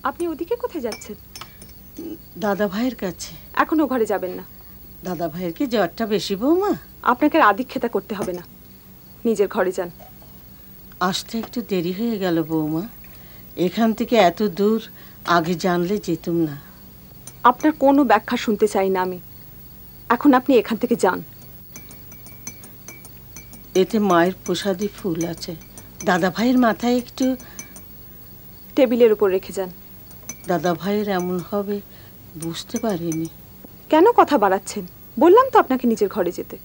আপনি ওদিকে কোথায় যাচ্ছেন? দাদা ভাইয়ের কাছে। এখনো ঘরে যাবেন না। দাদা ভাইয়ের কি জ্বরটা বেশি বৌমা? আপনাকে আর আদিক্ষেতা করতে হবে না, নিজের ঘরে যান। আসতে একটু দেরি হয়ে গেল বৌমা, এখান থেকে এত দূর আগে জানলে যেতুম না। আপনার কোনো ব্যাখ্যা শুনতে চাই না আমি, এখন আপনি এখান থেকে যান। এতে মায়ের প্রসাদী ফুল আছে, দাদা ভাইয়ের মাথায় একটু। টেবিলের উপর রেখে যান। দাদা ভাইয়ের এমন হবে বুঝতে পারিনি। কেন কথা বাড়াচ্ছেন? বললাম তো আপনাকে নিজের ঘরে যেতে।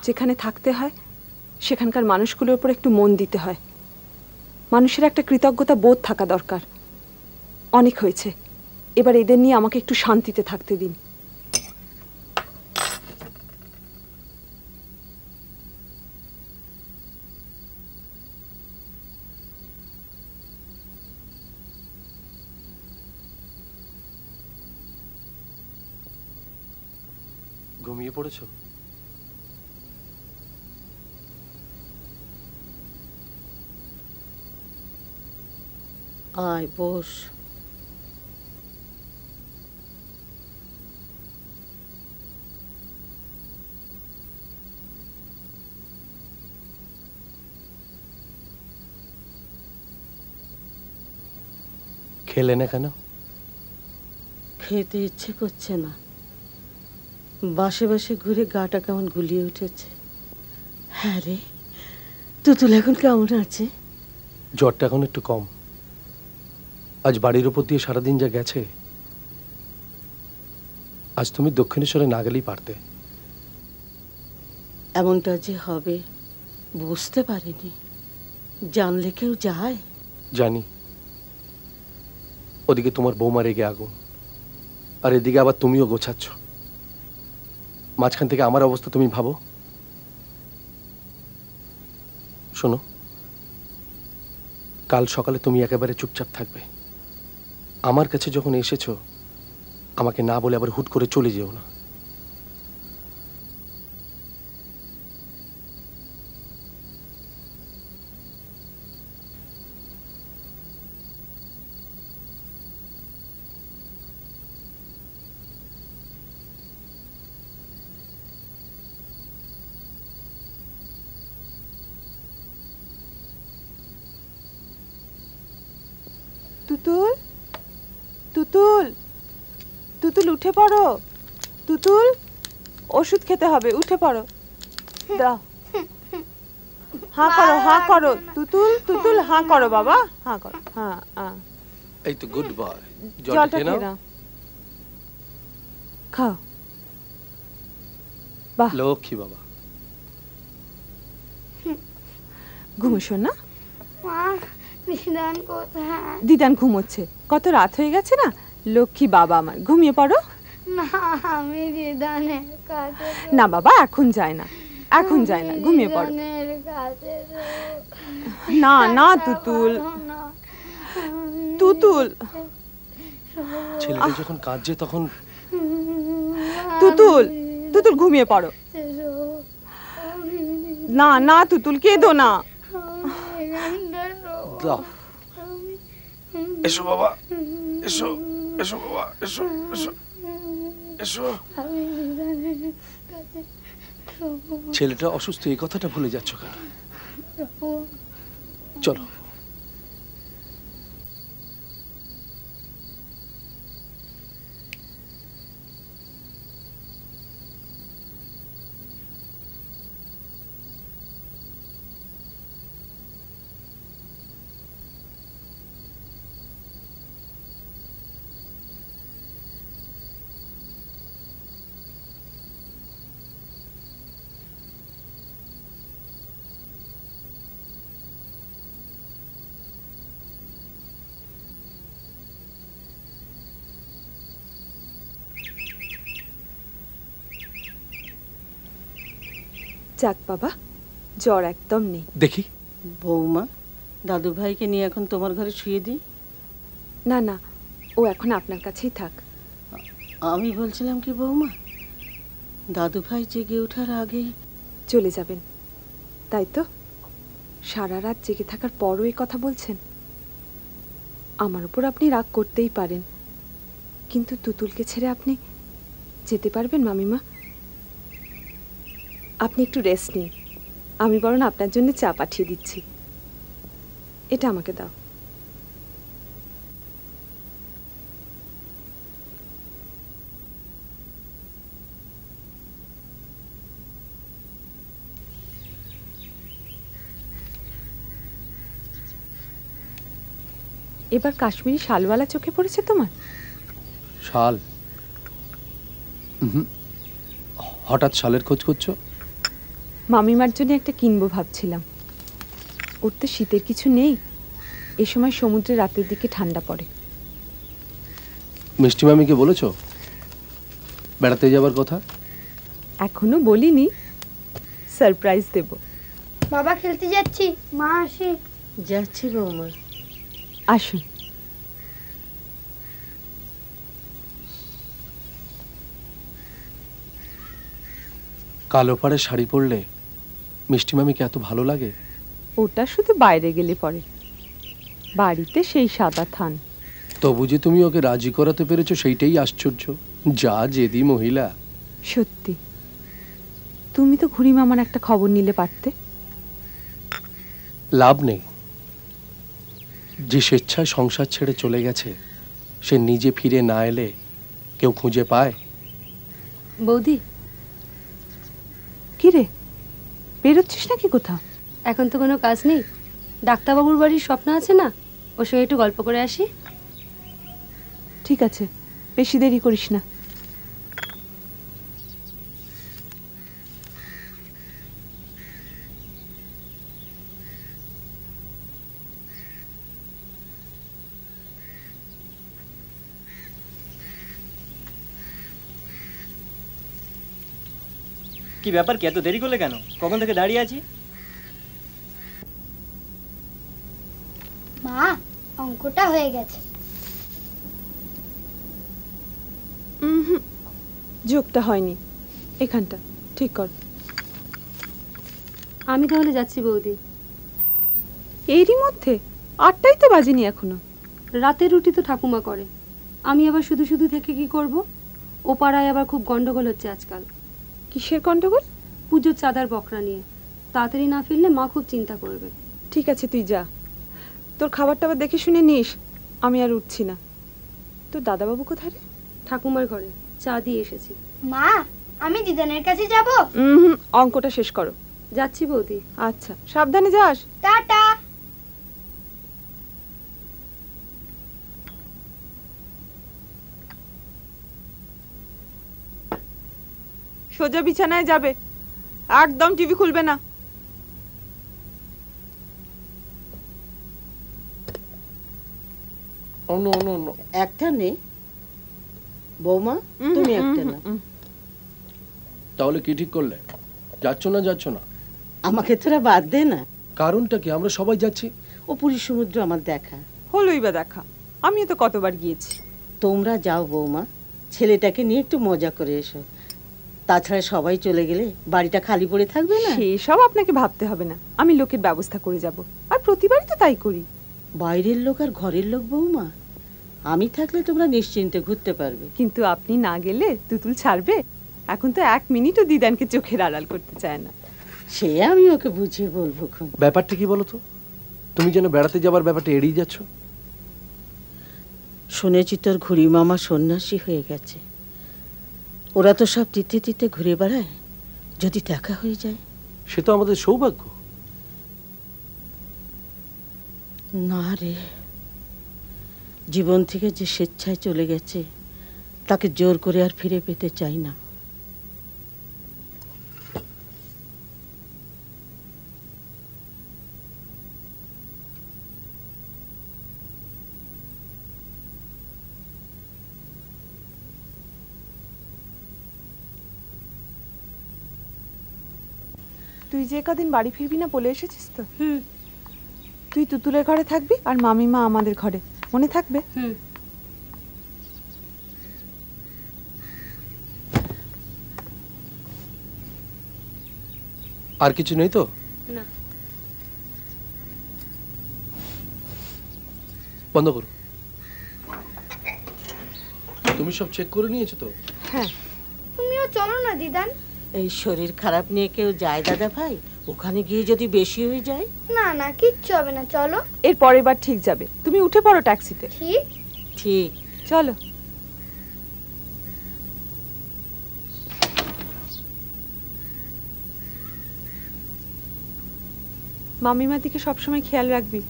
যেখানে থাকতে হয় সেখানকার মানুষগুলোর উপর একটু মন দিতে হয়। মানুষের একটা কৃতজ্ঞতা বোধ থাকা দরকার। অনেক হয়েছে, এবার এদের নিয়ে আমাকে একটু শান্তিতে থাকতে দিন। ঘুমিয়ে পড়েছো? আয় বস। খেলে না কেন? খেতে ইচ্ছে করছে না, বাসে বাসে ঘুরে গাটা কেমন গুলিয়ে উঠেছে। হ্যাঁ রে, তুতুল এখন কেমন আছে? জ্বরটা এখন একটু কম। আজ বাড়ির উপর দিয়ে সারাদিন যা গেছে, আজ তুমি দক্ষিণেশ্বরে না গেলেই পারতে। এমনটা যে হবে বুঝতে পারিনি। জানলে কেউ যায়? জানি। ওদিকে তোমার বৌমা রেগে আগুন, আর এদিকে আবার তুমিও গোছাচ্ছ। মাঝখান থেকে আমার অবস্থা তুমি ভাবো। শোনো, কাল সকালে তুমি একেবারে চুপচাপ থাকবে। আমার কাছে যখন এসেছো, আমাকে না বলে আবার হুট করে চলে যেও না। তুতুল, তুতুল, তুতুল উঠে পড়ো। তুতুল, ওষুধ খেতে হবে, উঠে পড়ো। দাও, হাঁ করো, হাঁ করো। তুতুল, তুতুল হাঁ করো বাবা, হাঁ করো। হ্যাঁ, এই তো গুড বয়। জলটা খেয়ে নাও। খাও। বাহ, লক্ষ্মী বাবা। ঘুমোশো না? দিদান কোথায়? দিদান ঘুমোচ্ছে, কত রাত হয়ে গেছে না। লক্ষ্মী বাবা আমার, ঘুমিয়ে পড়ো। না, আমি দিদানের কাছে। না বাবা, এখন যায় না, এখন যায় না, ঘুমিয়ে পড়ো। দিদানের কাছে। না না তুতুল, তুতুল। ছেলেটা যখন কাঁদছে তখন। তুতুল, তুতুল ঘুমিয়ে পড়ো। না না তুতুল, কেঁদো না। দাও। এসো বাবা, এসো, এসো বাবা, এসো, এসো, এসো। ছেলেটা অসুস্থ, এই কথাটা ভুলে যাচ্ছ কেন? চলো। যাক বাবা, জ্বর একদম নেই। দেখি। বৌমা, দাদু ভাইকে নিয়ে এখন তোমার ঘরে শুয়ে দিই? না না, ও এখন আপনার কাছেই থাক। আমি বলছিলাম কি বৌমা, দাদু ভাই জেগে ওঠার আগেই চলে যাবেন, তাই তো? সারা রাত জেগে থাকার পরও এই কথা বলছেন। আমার উপর আপনি রাগ করতেই পারেন, কিন্তু তুতুলকে ছেড়ে আপনি যেতে পারবেন মামিমা? আপনি একটু রেস্ট নিন, আমি বরং আপনার জন্য চা পাঠিয়ে দিচ্ছি। এটা আমাকে দাও। এবার কাশ্মীরি শালওয়ালা চোখে পড়েছে তোমার? শাল? হঠাৎ শালের খোঁজ করছো? মামিমার জন্য একটা কিনবো ভাবছিলাম। ওর তো শীতের কিছু নেই, এ সময় সমুদ্রে রাতের দিকে ঠান্ডা পড়ে। মিষ্টি মামিকে বলেছো বেড়াতে যাবার কথা? এখনো বলিনি, সারপ্রাইজ দেব। বাবা খেলতে যাচ্ছি, মা আসি। যাচ্ছি বৌমা। আসুন। কালো পাড়ে শাড়ি পরলে মিষ্টি মামিকে এত ভালো লাগে? ওটা শুধু বাইরে গেলে পরে, বাড়িতে সেই সাদা থান। তবু যে তুমি ওকে রাজি করাতে পেরেছো সেইটাই আশ্চর্য। যা জেদি মহিলা। সত্যি, তুমি তো ঘুড়ি মামার একটা খবর নিলে পারতে। লাভ নেই, যে স্বেচ্ছায় সংসার ছেড়ে চলে গেছে সে নিজে ফিরে না এলে কেউ খুঁজে পায়? বৌদি, কি রে, বেরোচ্ছিস নাকি কোথাও? এখন তো কোনো কাজ নেই, ডাক্তারবাবুর বাড়ির স্বপ্ন আছে না, ওর সঙ্গে একটু গল্প করে আসি। ঠিক আছে, বেশি দেরি করিস না। কি ব্যাপার, কি এত দেরি করলে কেন? কখন থেকে দাঁড়িয়ে আছি। মা, অঙ্কটা হয়ে গেছে। যোগটা হয়নি, এখানটা ঠিক কর। আমি তাহলে যাচ্ছি বৌদি। এরই মধ্যে 8টাই তো বাজেনি এখনো। রাতের রুটি তো ঠাকুমা করে, আমি আবার শুধু শুধু থেকে কি করব? ও পাড়ায় আবার খুব গন্ডগোল হচ্ছে আজকাল। কিসের গন্ডগোল? পুজোর চাঁদার বকরা নিয়ে। তাড়াতাড়ি না ফিরলে মা খুব চিন্তা করবে। ঠিক আছে, তুই যা, তোর খাবারটা আবার দেখে শুনে নিস। আমি আর উঠছি না। তোর দাদাবাবু কোথায় রে? ঠাকুমার ঘরে চা দিয়ে এসেছি। মা, আমি দিদানের কাছে যাব। অঙ্কটা শেষ করো। যাচ্ছি বৌদি। আচ্ছা, সাবধানে যাস। টাটা। সোজা বিছানায় যাবে, একদম টিভি খুলবে না। একটা নে বৌমা, তুমি একটা না। তাহলে কি ঠিক করলে? যাচ্ছ না যাচ্ছ না? আমাকে তোরা বাদ দে না। কারণটা কি? আমরা সবাই যাচ্ছি। ও পুরী সমুদ্র আমার দেখা হলোই বা দেখা, আমিও তো কতবার গিয়েছি। তোমরা যাও বৌমা, ছেলেটাকে নিয়ে একটু মজা করে এসো। তাছাড়া সবাই চলে গেলে বাড়িটা খালি পড়ে থাকবে না। সেসব আপনাকে ভাবতে হবে না, আমি লোকের ব্যবস্থা করে যাব। আর প্রতিবারই তো তাই করি। বাইরের লোক আর ঘরের লোক বৌমা, আমি থাকলে তোমরা নিশ্চিন্তে ঘুরতে পারবে। কিন্তু আপনি না গেলে তুতুল ছাড়বে? এখন তো 1 মিনিটও দিদানকে চোখের আড়াল করতে চায় না। সে আমি ওকে বুঝিয়ে বলবো। ব্যাপারটা কি বলো তো? তুমি যেন বেড়াতে যাবার ব্যাপারটা এড়িয়ে যাচ্ছ। শুনেছি তোর ঘুড়ি মামা সন্ন্যাসী হয়ে গেছে। ওরা তো সব তিতে তিতে ঘুরে বেড়ায়, যদি দেখা হয়ে যায়। সে তো আমাদের সৌভাগ্য। না রে, জীবন থেকে যে স্বেচ্ছায় চলে গেছে তাকে জোর করে আর ফিরে পেতে চাই না। তুই যে কদিন বাড়ি ফিরবি না বলে এসেছিস তো? তুই তুতুলের ঘরে থাকবি আর মামিমা আমাদের ঘরে। মনে থাকবে? হুম। আর কিছু নেই তো? না। বন্ধ করো। তুমি সব চেক করে নিয়েছো তো? হ্যাঁ। তুমিও চলো না দিদান। এই শরীর খারাপ নিয়ে কেউ যায় দাদা ভাই? ওখানে গিয়ে যদি বেশি হয়ে যায়? না না, কিচ্ছু হবে না, চলো। এর পরের বার ঠিক যাবে। তুমি উঠে পড়ো ট্যাক্সিতে। ঠিক ঠিক। চলো। মামিমার দিকে সবসময় খেয়াল রাখবি,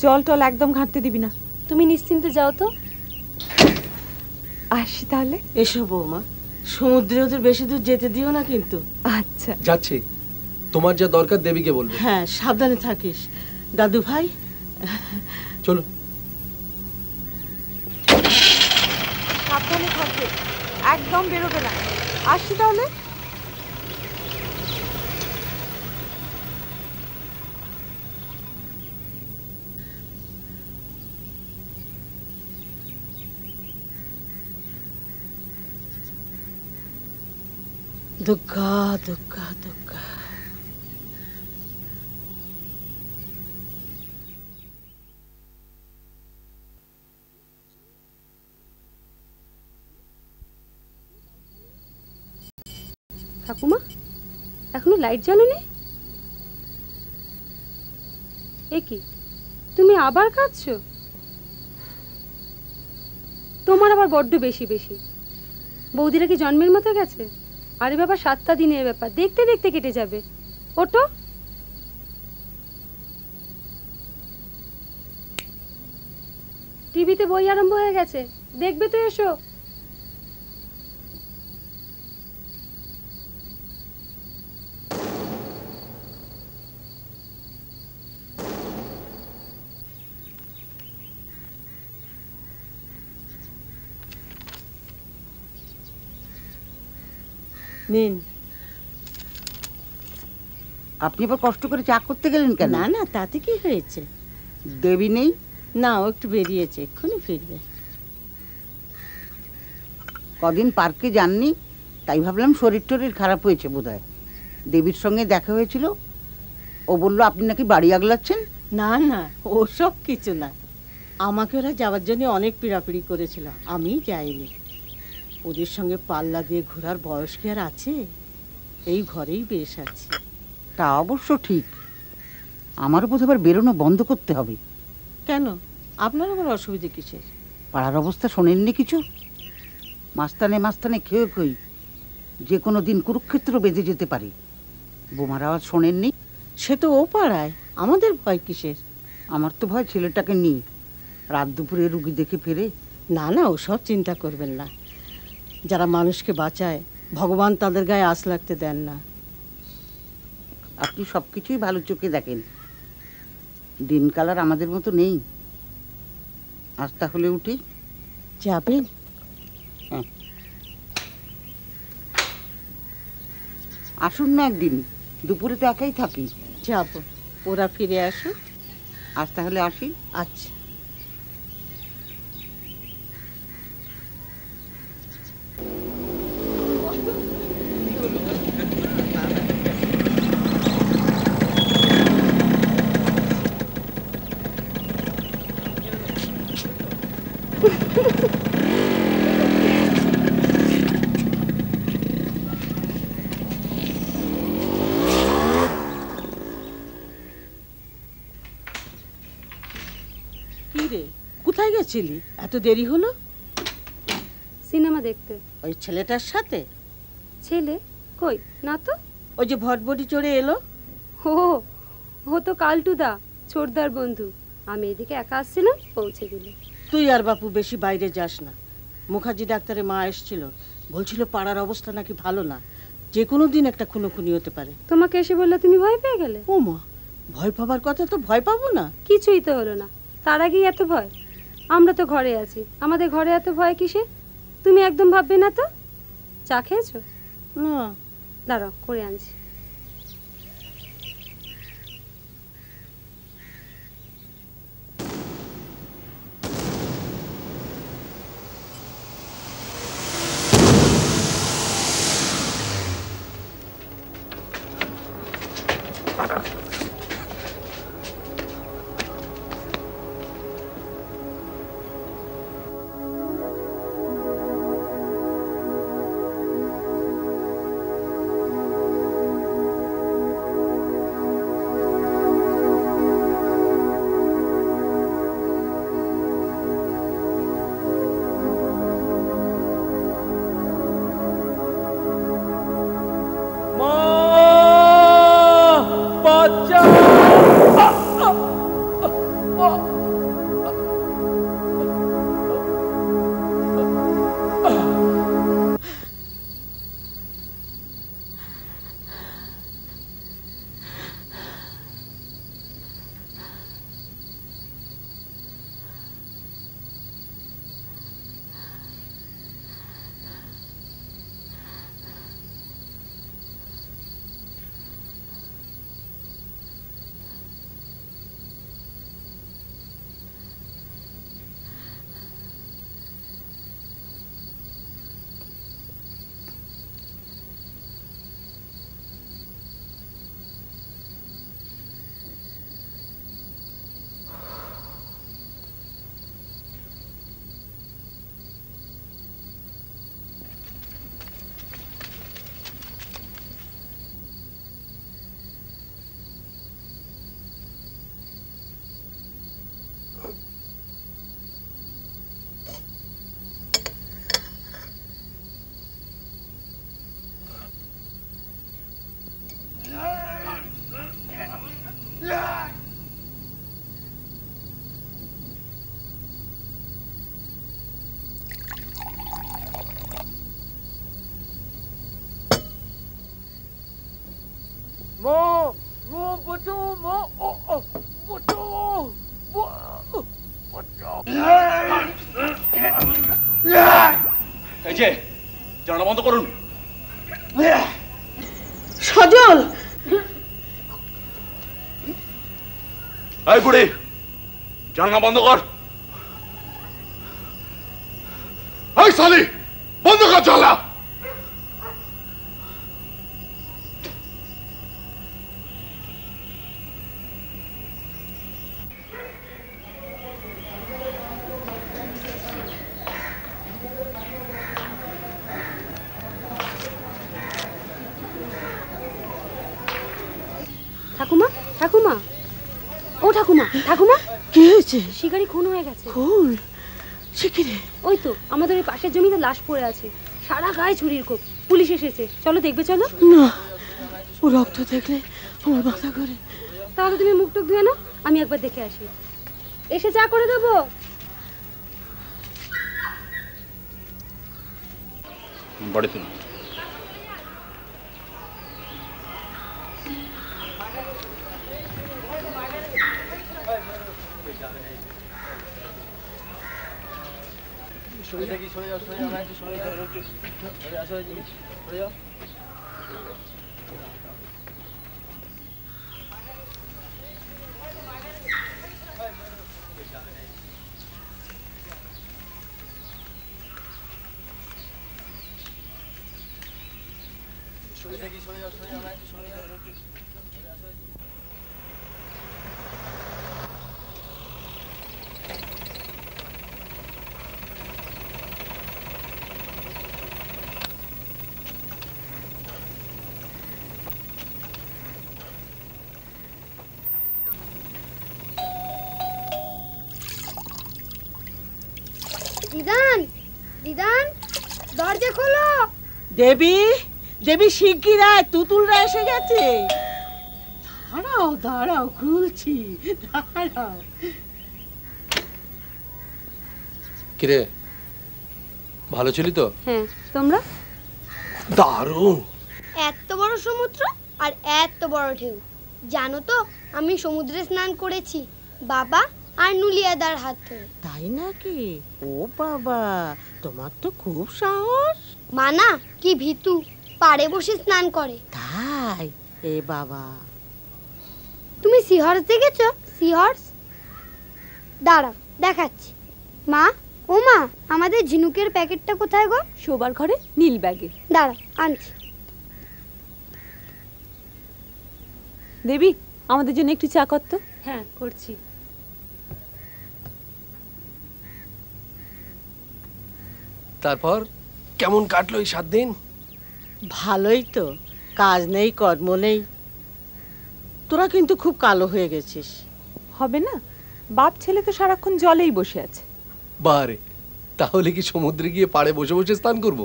জল টল একদম ঘাঁটতে দিবি না। তুমি নিশ্চিন্তে যাও তো। আসি তাহলে। এসো বৌমা, সমুদ্রে ওদের বেশি দূর যেতে দিও না কিন্তু। আচ্ছা। যাচ্ছি, তোমার যা দরকার দেবীকে বলবে। হ্যাঁ, সাবধানে থাকিস দাদু ভাই। চলো। সাবধানে থাকবে, একদম বেরোবে না। আসি তাহলে। দুগ্গা দুগ্গা দুগ্গা। ঠাকুমা, এখনো লাইট জ্বালোনি? এ কি, তুমি আবার কাঁদছো? তোমার আবার বড্ড বেশি বেশি। বৌদিরা কি জন্মের মতো গেছে? আরে বাবা, 7টা দিনের ব্যাপার, দেখতে দেখতে কেটে যাবে। ওঠো। টিভিতে বই আরম্ভ হয়ে গেছে, দেখবে তো, এসো। নিন। আপনি আবার কষ্ট করে চা করতে গেলেন কেন? না না, তাতে কি হয়েছে? দেবী নেই? না, ও একটু বেরিয়েছে, এক্ষুনি ফিরবে। কদিন পার্কে যাননি, তাই ভাবলাম শরীর টরীর খারাপ হয়েছে বোধহয়। দেবীর সঙ্গে দেখা হয়েছিল, ও বলল আপনি নাকি বাড়ি আগলাচ্ছেন। না না, ওসব কিছু না। আমাকে ওরা যাওয়ার জন্য অনেক পিড়াপিড়ি করেছিল, আমি যাইনি। ওদের সঙ্গে পাল্লা দিয়ে ঘোরার বয়স কি আর আছে? এই ঘরেই বেশ আছি। তা অবশ্য ঠিক, আমারও বোধহয় বেরোনো বন্ধ করতে হবে। কেন, আপনার আবার অসুবিধে কিসের? পাড়ার অবস্থা শোনেননি কিছু? মাস্তানে মাস্তানে খেয়ে খই যে কোনো দিন কুরুক্ষেত্র বেঁধে যেতে পারে। বোমার আওয়াজ শোনেননি? সে তো ও পাড়ায়, আমাদের ভয় কিসের? আমার তো ভয় ছেলেটাকে নিয়ে, রাত দুপুরে রুগী দেখে ফেরে। না না, ওসব চিন্তা করবেন না। যারা মানুষকে বাঁচায়, ভগবান তাদের গায়ে আঁচ লাগতে দেন না। আপনি সব কিছুই ভালো চোখে দেখেন, দিনকাল আর আমাদের মতো নেই। আজ তাহলে উঠি। যাবেন? হ্যাঁ, আসুন না একদিন, দুপুরে তো একাই থাকি। যাব, ওরা ফিরে আসুক। আজ তাহলে আসি। আচ্ছা। কি রে, কোথায় গেছিলি? এত দেরি হলো? সিনেমা দেখতে। ওই ছেলেটার সাথে? ছেলে কই, না তো। ওই যে ভটভটি চড়ে এলো। ও, ও তো কালটুদা, ছোটদার বন্ধু। আমি এদিকে একা আসছিলাম, পৌঁছে দিল। তুই আর বাপু বেশি বাইরে যাস না। মুখার্জি ডাক্তারের মা এসেছিল, বলছিল পাড়ার অবস্থা নাকি ভালো না, যে কোনো দিন একটা খুনোখুনি হতে পারে। তোমাকে এসে বললে তুমি ভয় পেয়ে গেলে? ও মা, ভয় পাবার কথা তো ভয় পাবো না। কিছুই তো হলো না, তার আগেই এত ভয়? আমরা তো ঘরে আছি, আমাদের ঘরে এত ভয় কিসে? তুমি একদম ভাববে না তো। চা খেয়েছো? না। দাঁড়াও, করে আনছি। এই যে জানালা বন্ধ করুন। সজল, এই বুড়ি জানালা বন্ধ কর। এই সালি বন্ধ কর জানলা। ঠাকুমা, ঠাকুমা, ও ঠাকুমা, ঠাকুমা, কি হয়েছে? শিকারি খুন হয়ে গেছে। খুন? শিকারি? ওই তো আমাদের ওই পাশের জমিতে লাশ পড়ে আছে, সারা গায়ে ছুরির কোপ। পুলিশ এসেছে, চলো দেখবে চলো। না, ও রক্ত দেখলে আমার মাথা ঘোরে। তাহলে তুমি মুখ টুক ধুয়ে নাও, আমি একবার দেখে আসি, এসে চা করে দেবো। বাড়ি তুল। দিদান, দিদান, দরজা খোলো। দেবী, দেবী শিগগির আয়, তুতুলরা এসে গেছে। দাঁড়াও দাঁড়াও, খুলছি, দাঁড়াও। কিরে, ভালো ছিলি তো? হ্যাঁ, তোমরা? দারুণ। এত বড় সমুদ্র আর এত বড় ঢেউ। জানো তো, আমি সমুদ্রে স্নান করেছি বাবা আর নুলিয়াদার হাত ধরে। তাই নাকি? ও বাবা, তোমার তো খুব সাহস। মানা কি ভীতু, পাড়ে বসে স্নান করে। তাই? এ বাবা, তুমি সিহর্স দেখেছো? সিহর্স? দাঁড়াও দেখাচ্ছি। মা, ও মা, আমাদের ঝিনুকের প্যাকেটটা কোথায় গো? শোবার ঘরে নীল ব্যাগে। দাঁড়াও আনছি। দেবী, আমাদের জন্য একটু চা কর তো। হ্যাঁ, করছি। তারপর কেমন কাটলো এই 7 দিন? ভালোই তো, কাজ নেই কর্ম নেই। তোরা কিন্তু খুব কালো হয়ে গেছিস। হবে না, বাপ ছেলে তো সারাক্ষণ জলেই বসে আছে। বারে, তাহলে কি সমুদ্রে গিয়ে পাড়ে বসে বসে স্নান করব?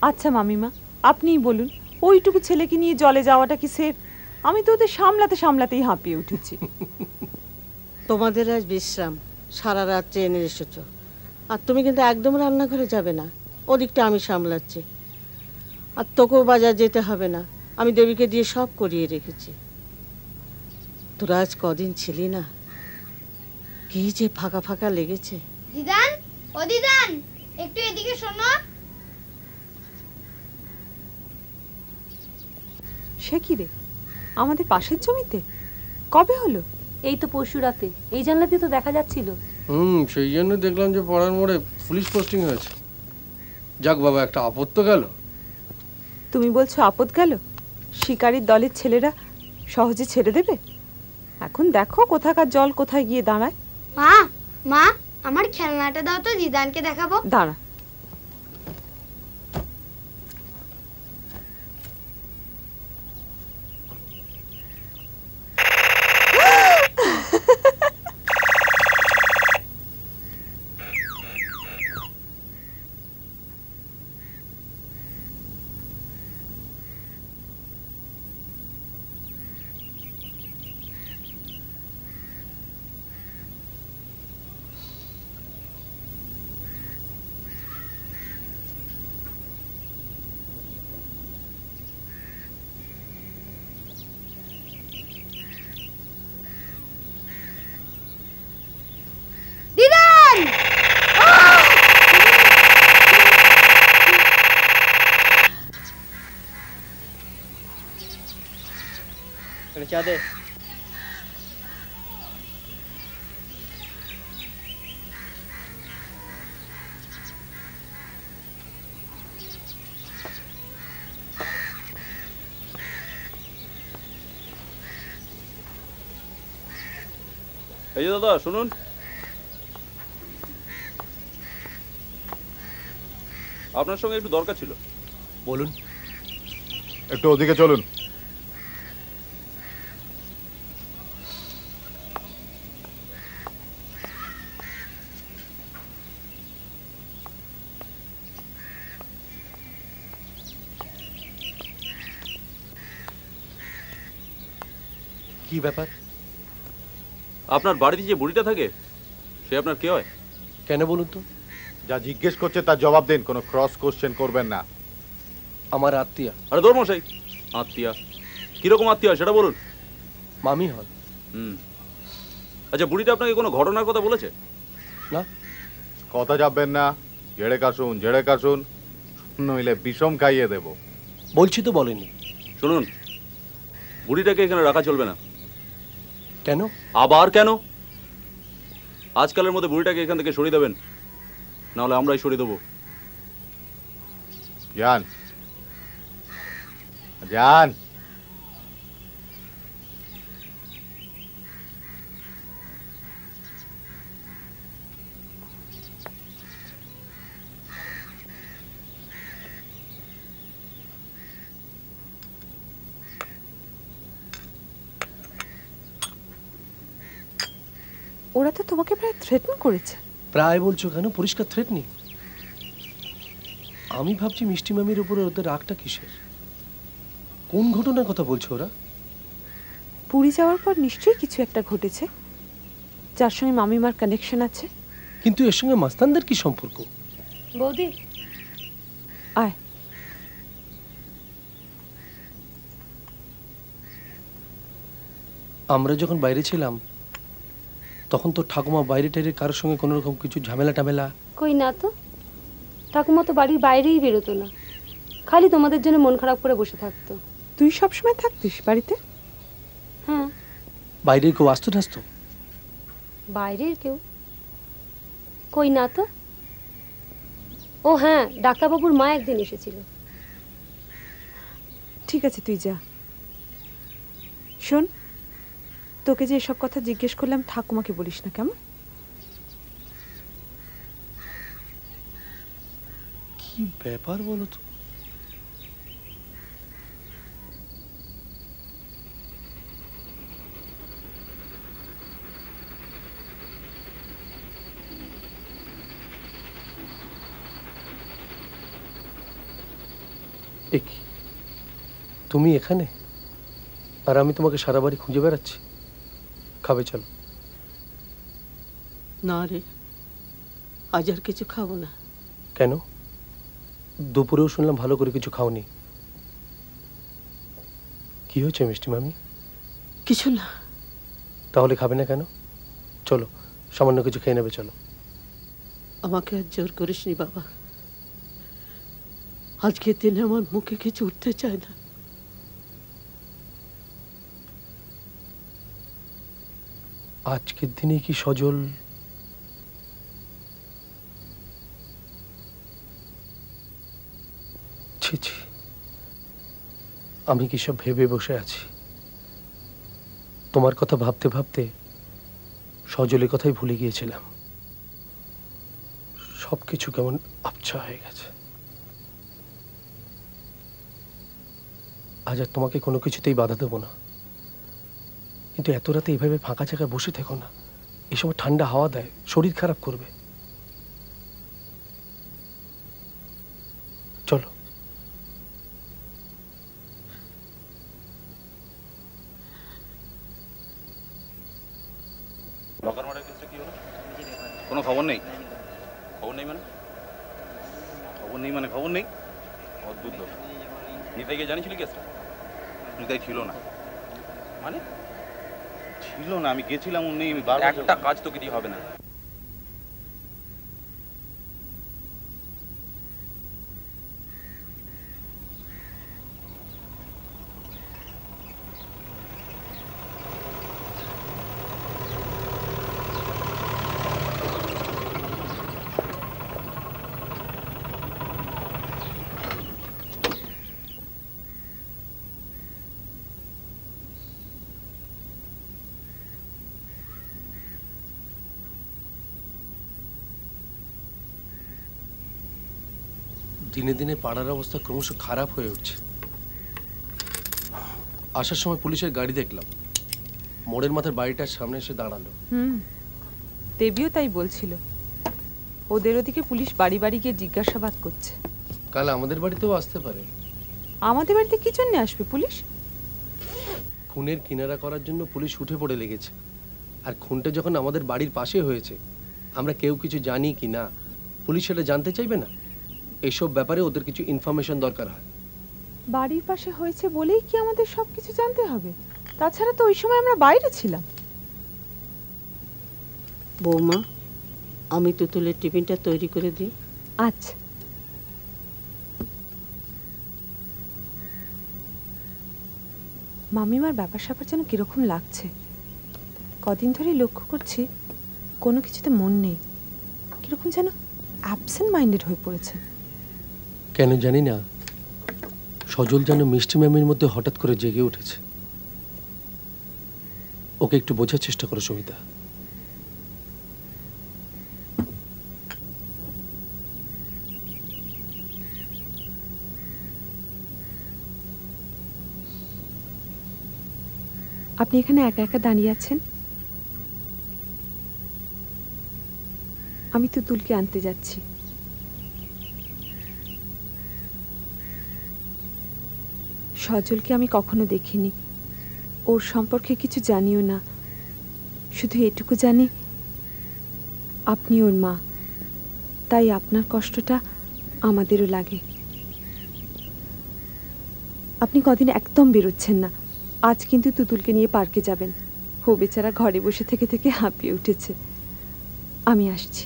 আচ্ছা মামিমা, আপনিই বলুন, ওইটুকু ছেলেকে নিয়ে জলে যাওয়াটা কি সেফ? আমি তো ওদের সামলাতে সামলাতেই হাঁপিয়ে উঠেছি। তোমাদের আজ বিশ্রাম, সারা রাত ট্রেনে এসেছ। আর তুমি কিন্তু একদম রান্নাঘরে যাবে না, ওদিকটা আমি সামলাচ্ছি। আর তোকেও বাজার যেতে হবে না, আমি দেবীকে দিয়ে সব করিয়ে রেখেছি। তোরা আজ কদিন ছিলি না, কি যে ফাঁকা ফাঁকা লেগেছে। দিদান, ও দিদান, একটু এদিকে শোনো। সে কি রে, আমাদের পাশের জমিতে? কবে হলো? এই তো পরশু রাতে, এই জানলা দিয়ে তো দেখা যাচ্ছিল। সেই জন্য দেখলাম যে পাড়ার মোড়ে পুলিশ পোস্টিং হয়েছে। যাক বাবা, একটা আপদ তো গেল। তুমি বলছো আপদ গেল? শিকারীর দলের ছেলেরা সহজে ছেড়ে দেবে? এখন দেখো কোথাকার জল কোথায় গিয়ে দাঁড়ায়। মা, মা, আমার খেলনাটা দাও তো, দিদানকে দেখাবো। দাঁড়া। দে। এই যে দাদা শুনুন, আপনার সঙ্গে একটু দরকার ছিল। বলুন। একটু ওদিকে চলুন। কি ব্যাপার? আপনার বাড়িতে যে বুড়িটা থাকে সে আপনার কে হয়? কেন বলুন তো? যা জিজ্ঞেস করছে তার জবাব দিন, কোনো ক্রস কোশ্চেন করবেন না। আমার আত্মীয়া। আরে ধর্মশাই, আত্মীয়া কিরকম আত্মীয়া সেটা বলুন। মামি হন। আচ্ছা, বুড়িটা আপনাকে কোনো ঘটনার কথা বলেছে? না। কথা যাবেন না, জেড়ে কাশুন জেড়ে কাশুন, নইলে বিষম খাইয়ে দেব। বলছি তো বলেনি। শুনুন, বুড়িটাকে এখানে রাখা চলবে না। কেন? আবার কেন? আজকালের মধ্যে বুড়িটাকে এখান থেকে সরিয়ে দেবেন, নাহলে আমরাই সরিয়ে দেবো। যান যান। ওরা তো তোমাকে প্রায় থ্রেটন করেছে। প্রায় বলছো কেন? পরিষ্কার থ্রেট নেই। আমি ভাবছি মিষ্টি মামির উপরে ওদের রাগটা কিসের? কোন ঘটনার কথা বলছো ওরা? পুরী যাওয়ার পর নিশ্চয়ই কিছু একটা ঘটেছে যার সঙ্গে মামিমার কানেকশন আছে। কিন্তু এর সঙ্গে মাস্তানদের কি সম্পর্ক? বৌদি আয়। আমরা যখন বাইরে ছিলাম তখন তো ঠাকুমা বাইরে টাইরে কারোর সঙ্গে কোনো রকম কিছু ঝামেলা টামেলা। কই না তো, ঠাকুমা তো বাড়ির বাইরেই বেরোতো না, খালি তোমাদের জন্য মন খারাপ করে বসে থাকতো। তুই সব সময় থাকতিস বাড়িতে? হ্যাঁ। বাইরের কেউ আসতো টাসতো? বাইরের কেউ? কই না তো। ও হ্যাঁ, ডাক্তারবাবুর মা একদিন এসেছিল। ঠিক আছে, তুই যা। শোন, তোকে যে এসব কথা জিজ্ঞেস করলাম ঠাকুমাকে বলিস না, কেমন? কি ব্যাপার বলো তো? কি তুমি এখানে আর আমি তোমাকে সারা বাড়ি খুঁজে বেড়াচ্ছি? খাবে চলো। না রে, আজ আর কিছু খাবো না। কেন? দুপুরেও শুনলাম ভালো করে কিছু খাওনি। কি হয়েছে মিষ্টি মামি? কিছু না। তাহলে খাবে না কেন? চলো, সামান্য কিছু খেয়ে নেবে, চলো। আমাকে আর জোর করিসনি বাবা, আজকের দিনে আমার মুখে কিছু উঠতে চায় না। আজকের দিনে কি সজল? ছি ছি, আমি কি সব ভেবে বসে আছি? তোমার কথা ভাবতে ভাবতে সজলের কথাই ভুলে গিয়েছিলাম। সবকিছু কেমন আবছা হয়ে গেছে। আজ আর তোমাকে কোনো কিছুতেই বাধা দেবো না, কিন্তু এত রাতে এইভাবে ফাঁকা জায়গায় বসে থেকো না। এই সময় ঠান্ডা হাওয়া দেয়, শরীর খারাপ করবে। চলো। লকার মার্ডার কেসটা কি হলো? কোনো খবর নেই? খবর নেই মানে? খবর নেই মানে খবর নেই? অদ্ভুত। নিতাইকে জানিয়েছিলি কেসটা? নিতাই ছিল না মানে? ছিল না, আমি গেছিলাম, উনি একটা কাজ তোকে দিয়ে হবে না। দিনে দিনে পাড়ার অবস্থা ক্রমশ খারাপ হয়ে উঠছে। আসার সময় পুলিশের গাড়ি দেখলাম, মোড়ের মাথার বাড়িটার সামনে এসে দাঁড়ালো। দেবীও তাই বলছিল, ওদের ওদিকে পুলিশ বাড়ি বাড়ি গিয়ে জিজ্ঞাসাবাদ করছে। কাল আমাদের বাড়িতেও আসতে পারে। আমাদের বাড়িতে কি জন্য আসবে পুলিশ? খুনের কিনারা করার জন্য পুলিশ উঠে পড়ে লেগেছে। আর খুনটা যখন আমাদের বাড়ির পাশে হয়েছে, আমরা কেউ কিছু জানি কি না, পুলিশ সেটা জানতে চাইবে না? এইসব ব্যাপারে ওদের কিছু ইনফরমেশন দরকার হয়। বাড়ির পাশে হয়েছে বলেই কি আমাদের সবকিছু জানতে হবে? তাছাড়া তো ওই সময় আমরা বাইরে ছিলাম। বৌমা, আমি তুতুলের টিফিনটা তৈরি করে দিই। আচ্ছা। মামিমার ব্যাপার স্যাপার যেন কিরকম লাগছে। কদিন ধরেই লক্ষ্য করছি কোনো কিছুতে মন নেই, কিরকম যেন অ্যাবসেন্ট মাইন্ডেড হয়ে পড়েছে। কেন জানি না, সজল যেন মিষ্টি ম্যামের মধ্যে হঠাৎ করে জেগে উঠেছে। ওকে একটু বোঝার চেষ্টা করো সবিতা। আপনি এখানে একা একা দাঁড়িয়ে আছেন, আমি তুতুলকে আনতে যাচ্ছি। সজলকে আমি কখনো দেখিনি, ওর সম্পর্কে কিছু জানিও না, শুধু এটুকু জানি আপনি ওর মা, তাই আপনার কষ্টটা আমাদেরও লাগে। আপনি কদিন একদম বেরোচ্ছেন না। আজ কিন্তু তুতুলকে নিয়ে পার্কে যাবেন। ও বেচারা ঘরে বসে থেকে থেকে হাঁপিয়ে উঠেছে। আমি আসছি।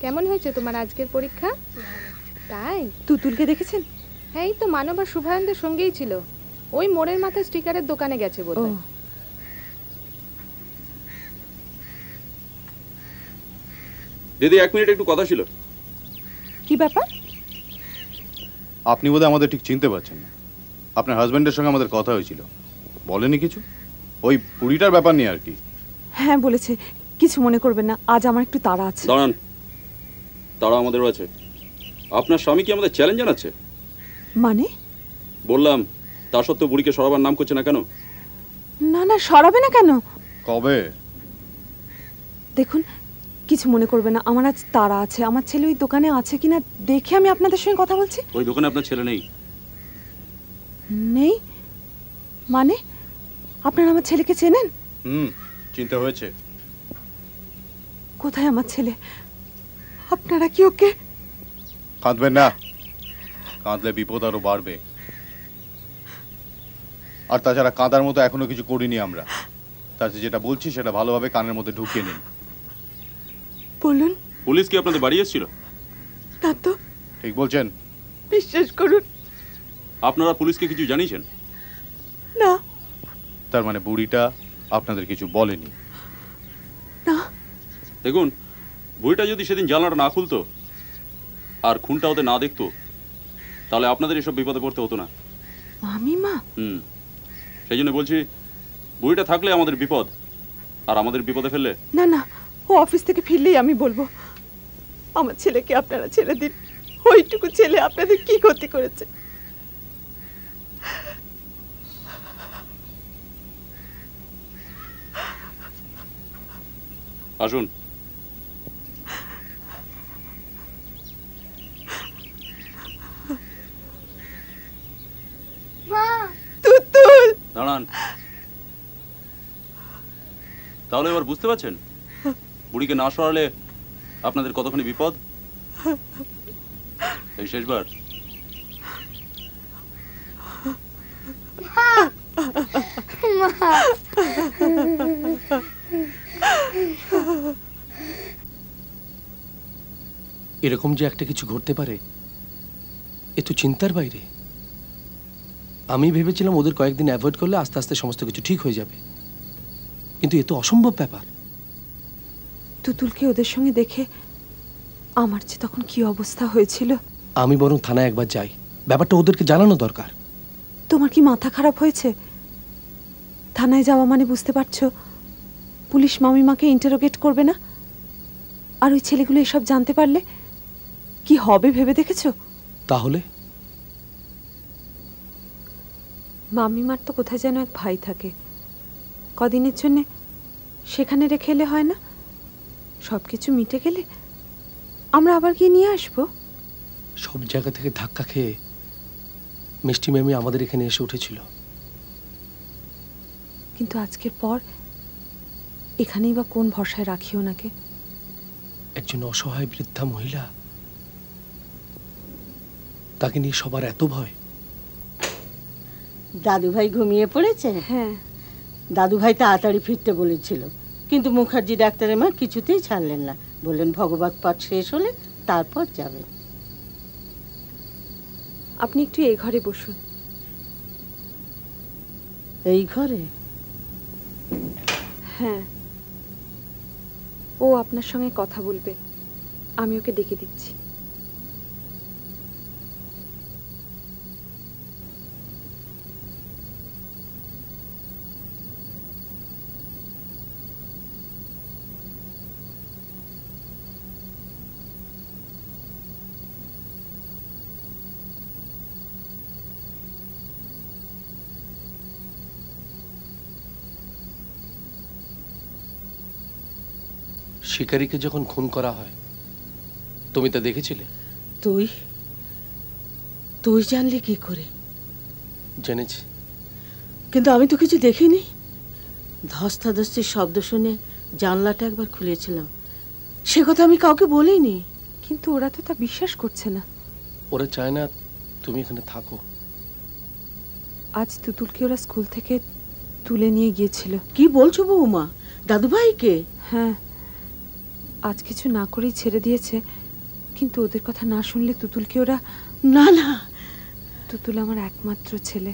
কেমন হয়েছে তোমার আজকের পরীক্ষা? তাই? তুতুলকে দেখেছেন? হ্যাঁ, এই তো মানব আর শুভায়নদের সঙ্গেই ছিল। ওই মোড়ের মাথায় স্টিকারের দোকানে গেছে বোধহয়। দিদি, 1 মিনিট একটু কথা ছিল। কি ব্যাপার? আপনি বোধহয় আমাদের ঠিক চিনতে পারছেন না। আপনার হাজবেন্ডের সঙ্গে আমাদের কথা হয়েছিল, বলেনি কিছু? ওই পুরীটার ব্যাপার নিয়ে আর কি। হ্যাঁ বলেছে, কিছু মনে করবেন না, আজ আমার একটু তাড়া আছে। দাঁড়ান, তারা আমাদেরও আছে। আপনার স্বামী কি আমাদের চ্যালেঞ্জ জানাচ্ছে? মানে? বললাম, তা সত্ত্বেও বুড়িকে সরাবার নাম করছে না কেন? না না, সরাবে না কেন? কবে? দেখুন, কিছু মনে করবে না, আমার আজ তাড়া আছে। আমার ছেলে ওই দোকানে আছে কিনা দেখে আমি আপনাদের সঙ্গে কথা বলছি। ওই দোকানে আপনার ছেলে নেই? নেই মানে? আপনারা আমার ছেলেকে চেনেন? চিনতে হয়েছে। কোথায় আমার ছেলে? আপনারা কি ওকে? কাঁদবেন না, কাঁদলে বিপদ আরো বাড়বে। আর তাছাড়া কাঁদার মতো এখনো কিছু করিনি আমরা। তাতে যেটা বলছি সেটা ভালোভাবে কানের মধ্যে ঢুকিয়ে নিন। বলুন। পুলিশ কি আপনাদের বাড়ি এসেছিল? না তো। ঠিক বলছেন? বিশ্বাস করুন। আপনারা পুলিশকে কিছু জানিয়েছেন? না। তার মানে বুড়িটা আপনাদের কিছু বলেনি? না। দেখুন, বুড়িটা যদি সেদিন জানলাটা না খুলতো আর খুনটা ওদের না দেখতো, তাহলে আপনাদের এসব বিপদে পড়তে হতো না। মামিমা? সেই জন্য বলছি, বুড়িটা থাকলে আমাদের বিপদ, আর আমাদের বিপদে ফেললে। না না, ও অফিস থেকে ফিরলেই আমি বলবো। আমার ছেলেকে আপনারা ছেড়ে দিন। ওইটুকু ছেলে আপনাদের কি ক্ষতি করেছে? আসুন। দাঁড়ান। তাহলে এবার বুঝতে পারছেন বুড়িকে না সরালে আপনাদের কতখানি বিপদ? এই শেষবার। এরকম যে একটা কিছু ঘটতে পারে এ তো চিন্তার বাইরে। আমি ভেবেছিলাম ওদের কয়েকদিন অ্যাভয়েড করলে আস্তে আস্তে সমস্ত কিছু ঠিক হয়ে যাবে, কিন্তু এ তো অসম্ভব ব্যাপার। তুতুলকে ওদের সঙ্গে দেখে আমার যে তখন কি অবস্থা হয়েছিল। আমি বরং থানায় একবার যাই, ব্যাপারটা ওদেরকে জানানো দরকার। তোমার কি মাথা খারাপ হয়েছে? থানায় যাওয়া মানে বুঝতে পারছো পুলিশ মামিমাকে ইন্টারোগেট করবে না? আর ওই ছেলেগুলো এসব জানতে পারলে কি হবে ভেবে দেখেছো? তাহলে মামিমার তো কোথায় যেন এক ভাই থাকে, কদিনের জন্যে সেখানে রেখে এলে হয় না? সব কিছু মিটে গেলে আমরা আবার গিয়ে নিয়ে আসবো। সব জায়গা থেকে ধাক্কা খেয়ে মিষ্টি ম্যামি আমাদের এখানে এসে উঠেছিল, কিন্তু আজকের পর এখানেই বা কোন ভরসায় রাখি ওনাকে? একজন অসহায় বৃদ্ধা মহিলা, তাকে নিয়ে সবার এত ভয়। দাদু ভাই ঘুমিয়ে পড়েছে? হ্যাঁ। দাদু ভাই তাড়াতাড়ি ফিরতে বলেছিল, কিন্তু মুখার্জি ডাক্তারের মা কিছুতেই ছাড়লেন না, বললেন ভগবত পাঠ শেষ হলে তারপর যাবেন। আপনি একটু এই ঘরে বসুন। এই ঘরে? হ্যাঁ, ও আপনার সঙ্গে কথা বলবে, আমি ওকে ডেকে দিচ্ছি। শিকারীকে যখন খুন করা হয় তুমি তা দেখেছিলে? তুই তুই জানলি কি করে? জেনেছি, কিন্তু আমি তো কিছু দেখিনি। ধস্তাধস্তির শব্দ শুনে জানলাটা একবার খুলেছিলাম, সে কথা আমি কাউকে বলিনি। কিন্তু ওরা তো তা বিশ্বাস করছে না। ওরা চায় না তুমি এখানে থাকো। আজ তুতুলকে ওরা স্কুল থেকে তুলে নিয়ে গিয়েছিল। কি বলছো বৌমা? দাদু ভাইকে? হ্যাঁ, আজ কিছু না করেই ছেড়ে দিয়েছে, কিন্তু ওদের কথা না শুনলে তুতুলকে ওরা... না না, তুতুল আমার একমাত্র ছেলে,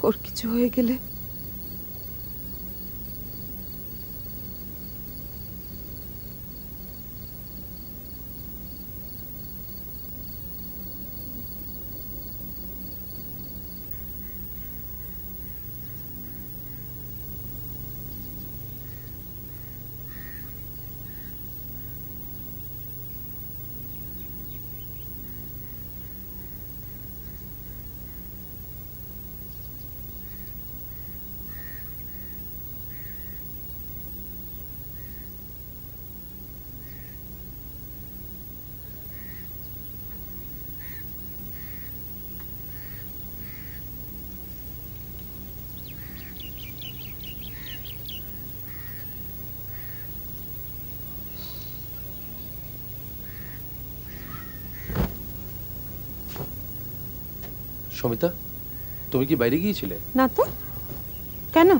ওর কিছু হয়ে গেলে... সমিতা, তুমি কি বাইরে গিয়েছিলে? না তো, কেন?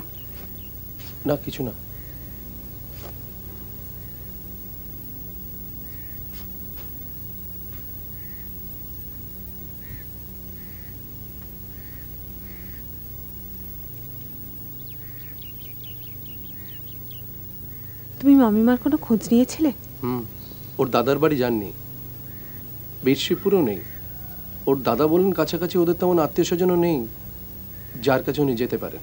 না, কিছু না। তুমি মামিমার কোনো খোঁজ নিয়েছিলে? ওর দাদার বাড়ি যাননি, বীরশিবপুরেও নেই। ওর দাদা বলেন কাছাকাছি ওদের তেমন আত্মীয় স্বজনও নেই যার কাছে উনি যেতে পারেন।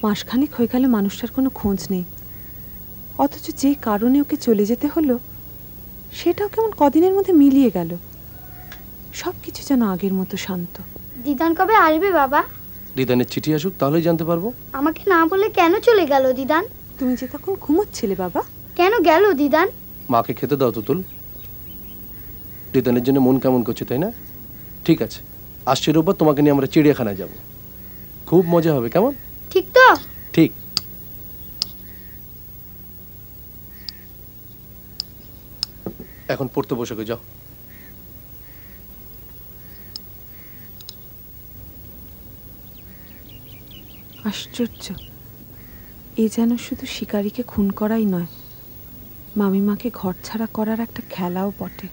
মাসখানেক হয়ে গেল মানুষটার কোনো খোঁজ নেই, অথচ যে কারণে ওকে চলে যেতে হলো সেটাও কেমন কদিনের মধ্যে মিলিয়ে গেল। সব কিছু যেন আগের মতো শান্ত। দিদান কবে আসবে বাবা? দিদানের চিঠি আসুক, তাহলেই জানতে পারবো। আমাকে না বলে কেন চলে গেল দিদান? তুমি যে তখন ঘুমোচ্ছিলে বাবা। কেন গেল দিদান? মাকে খেতে দাও তুতুল। দিদানের জন্য মন কেমন করছে, তাই না? ঠিক আছে, আসছে রোববার তোমাকে নিয়ে আমরা চিড়িয়াখানায় যাব, খুব মজা হবে, কেমন? ঠিক তো? ঠিক। এখন পড়তে বসে যাও। আশ্চর্য, এ যেন শুধু শিকারীকে খুন করাই নয়, মামিমাকে ঘর ছাড়া করার একটা খেলাও বটে।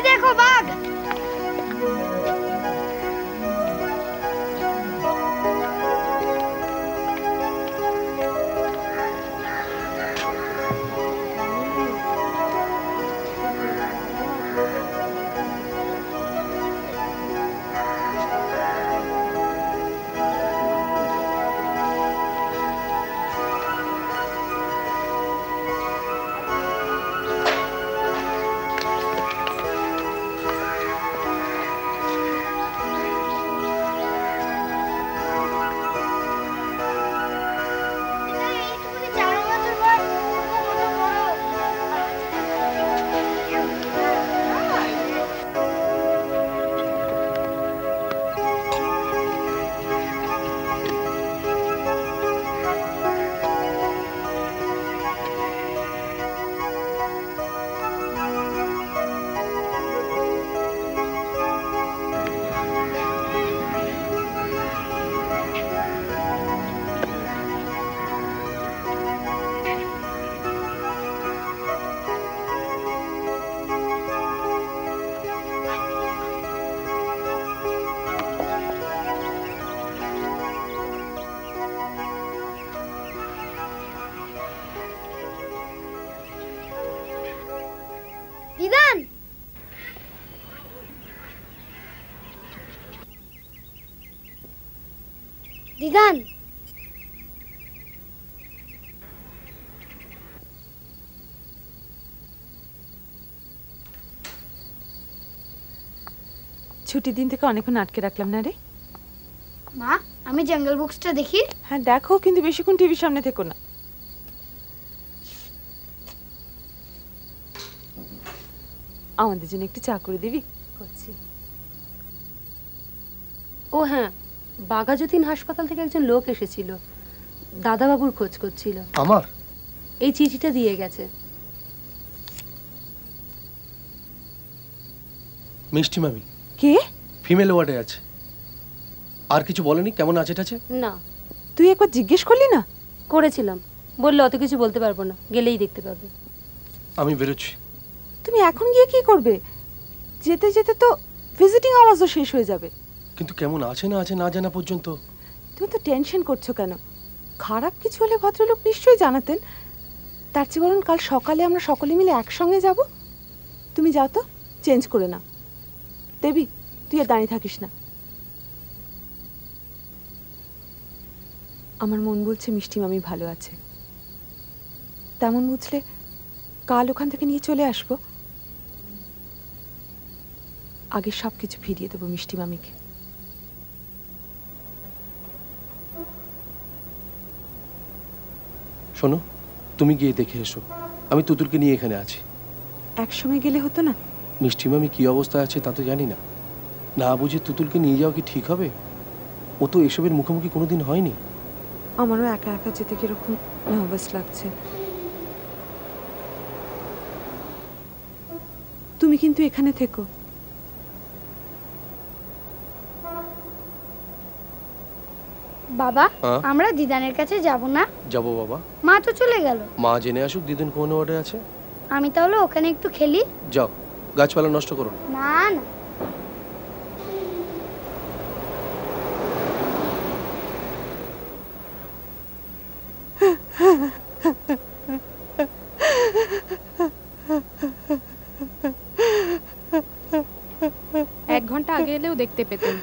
দেখো বাঘ। দিদান, দিদান, ছুটির দিন থেকে অনেকক্ষণ আটকে রাখলাম না রে। মা আমি জঙ্গল বুকসটা দেখি। হ্যাঁ দেখো, কিন্তু বেশিক্ষণ টিভির সামনে থেকো না। আমাদের জন্য একটু চা করে দিবি? করছি। ও হ্যাঁ, বাঘাযতীন হাসপাতাল থেকে একজন লোক এসেছিল, দাদাবাবুর খোঁজ করছিল। আমার এই চিঠিটা দিয়ে গেছে। মিষ্টি মামি কে? ফিমেল ওয়ার্ডে আছে। আর কিছু বলেনি কেমন আছে টাছে? না। তুই একবার জিজ্ঞেস করলি না? করেছিলাম, বললে অত কিছু বলতে পারবো না, গেলেই দেখতে পাবে। আমি বেরোচ্ছি। তুমি এখন গিয়ে কি করবে? যেতে যেতে তো ভিজিটিং আওয়ার্সও শেষ হয়ে যাবে। কিন্তু কেমন আছে না আছে না জানা পর্যন্ত। তুমি তো টেনশন করছো কেন? খারাপ কিছু হলে ভদ্রলোক নিশ্চয়ই জানাতেন। তার চেয়ে বরং কাল সকালে আমরা সকলে মিলে একসঙ্গে যাব। তুমি যাও তো, চেঞ্জ করে নাও। দেবী, তুই আর দাঁড়িয়ে থাকিস না। আমার মন বলছে মিষ্টি মামি ভালো আছে। তেমন বুঝলে কাল ওখান থেকে নিয়ে চলে আসবো। আগে সব কিছু ফিরিয়ে দেবো মিষ্টি মামিকে। শোনো, তুমি গিয়ে দেখে এসো, আমি তুতুলকে নিয়ে এখানে আছি। একসময় গেলে হতো না? মিষ্টি মামি কি অবস্থায় আছে তা তো জানি না। না বুঝে তুতুলকে নিয়ে যাওয়া কি ঠিক হবে? ও তো এসবের মুখোমুখি কোনোদিন হয়নি। আমারও একা একা যেতে কিরকম নার্ভাস লাগছে। তুমি কিন্তু এখানে থেকো। বাবা, আমরা দিদানের কাছে যাব না? যাবো বাবা। মা তো চলে গেল। মা জেনে আসুক দিদিন কোন ওয়ার্ডে আছে। আমি তাহলে ওখানে একটু খেলি। যাও, গাছপালা নষ্ট করো না। না না। এক ঘন্টা আগে এলেও দেখতে পেতেন।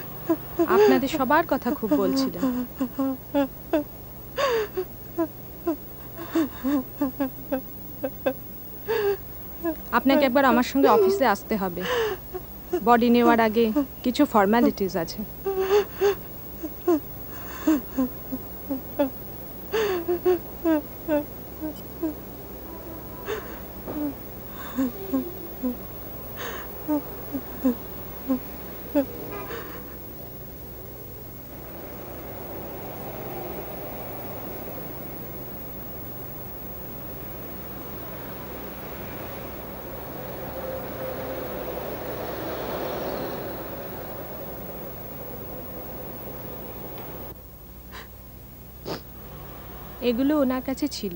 আপনাদের সবার কথা খুব বলছিলেন। আপনাকে একবার আমার সঙ্গে অফিসে আসতে হবে। বডি নেওয়ার আগে কিছু ফর্মালিটিস আছে। এগুলো ওনার কাছে ছিল।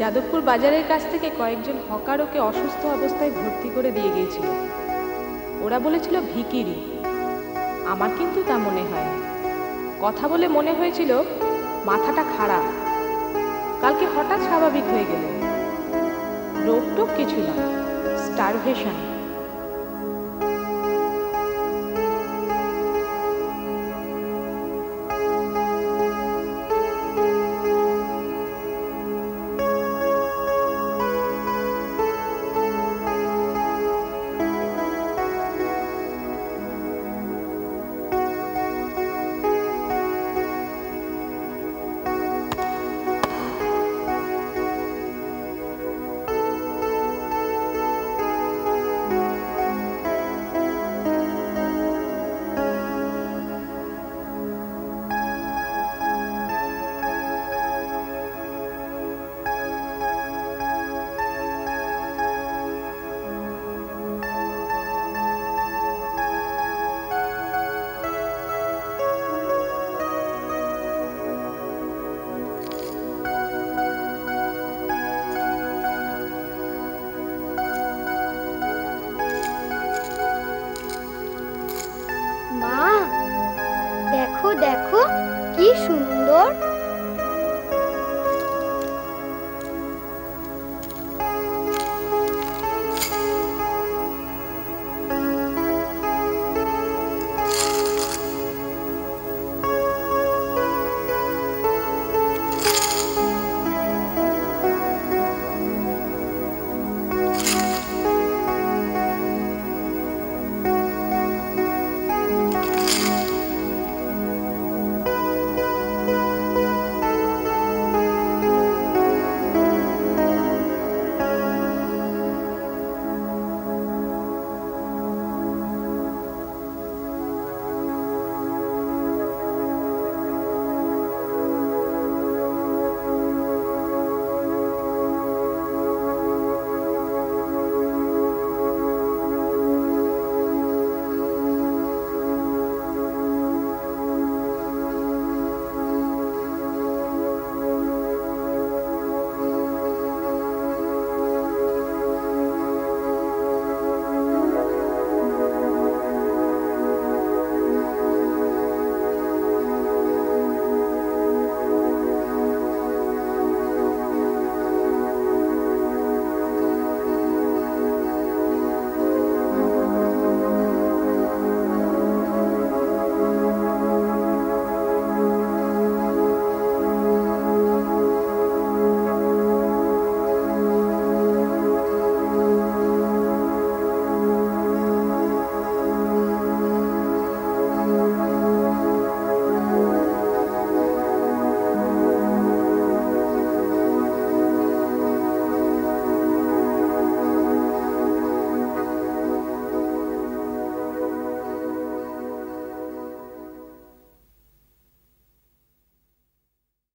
যাদবপুর বাজারের কাছ থেকে কয়েকজন হকার ওকে অসুস্থ অবস্থায় ভর্তি করে দিয়ে গিয়েছিল। ওরা বলেছিল ভিকিরি, আমার কিন্তু তা মনে হয়নি। কথা বলে মনে হয়েছিল মাথাটা খারাপ। কালকে হঠাৎ স্বাভাবিক হয়ে গেলেন। রোগ টোগ কিছু না, স্টারভেশন। মা, দেখো দেখো কি সুন্দর।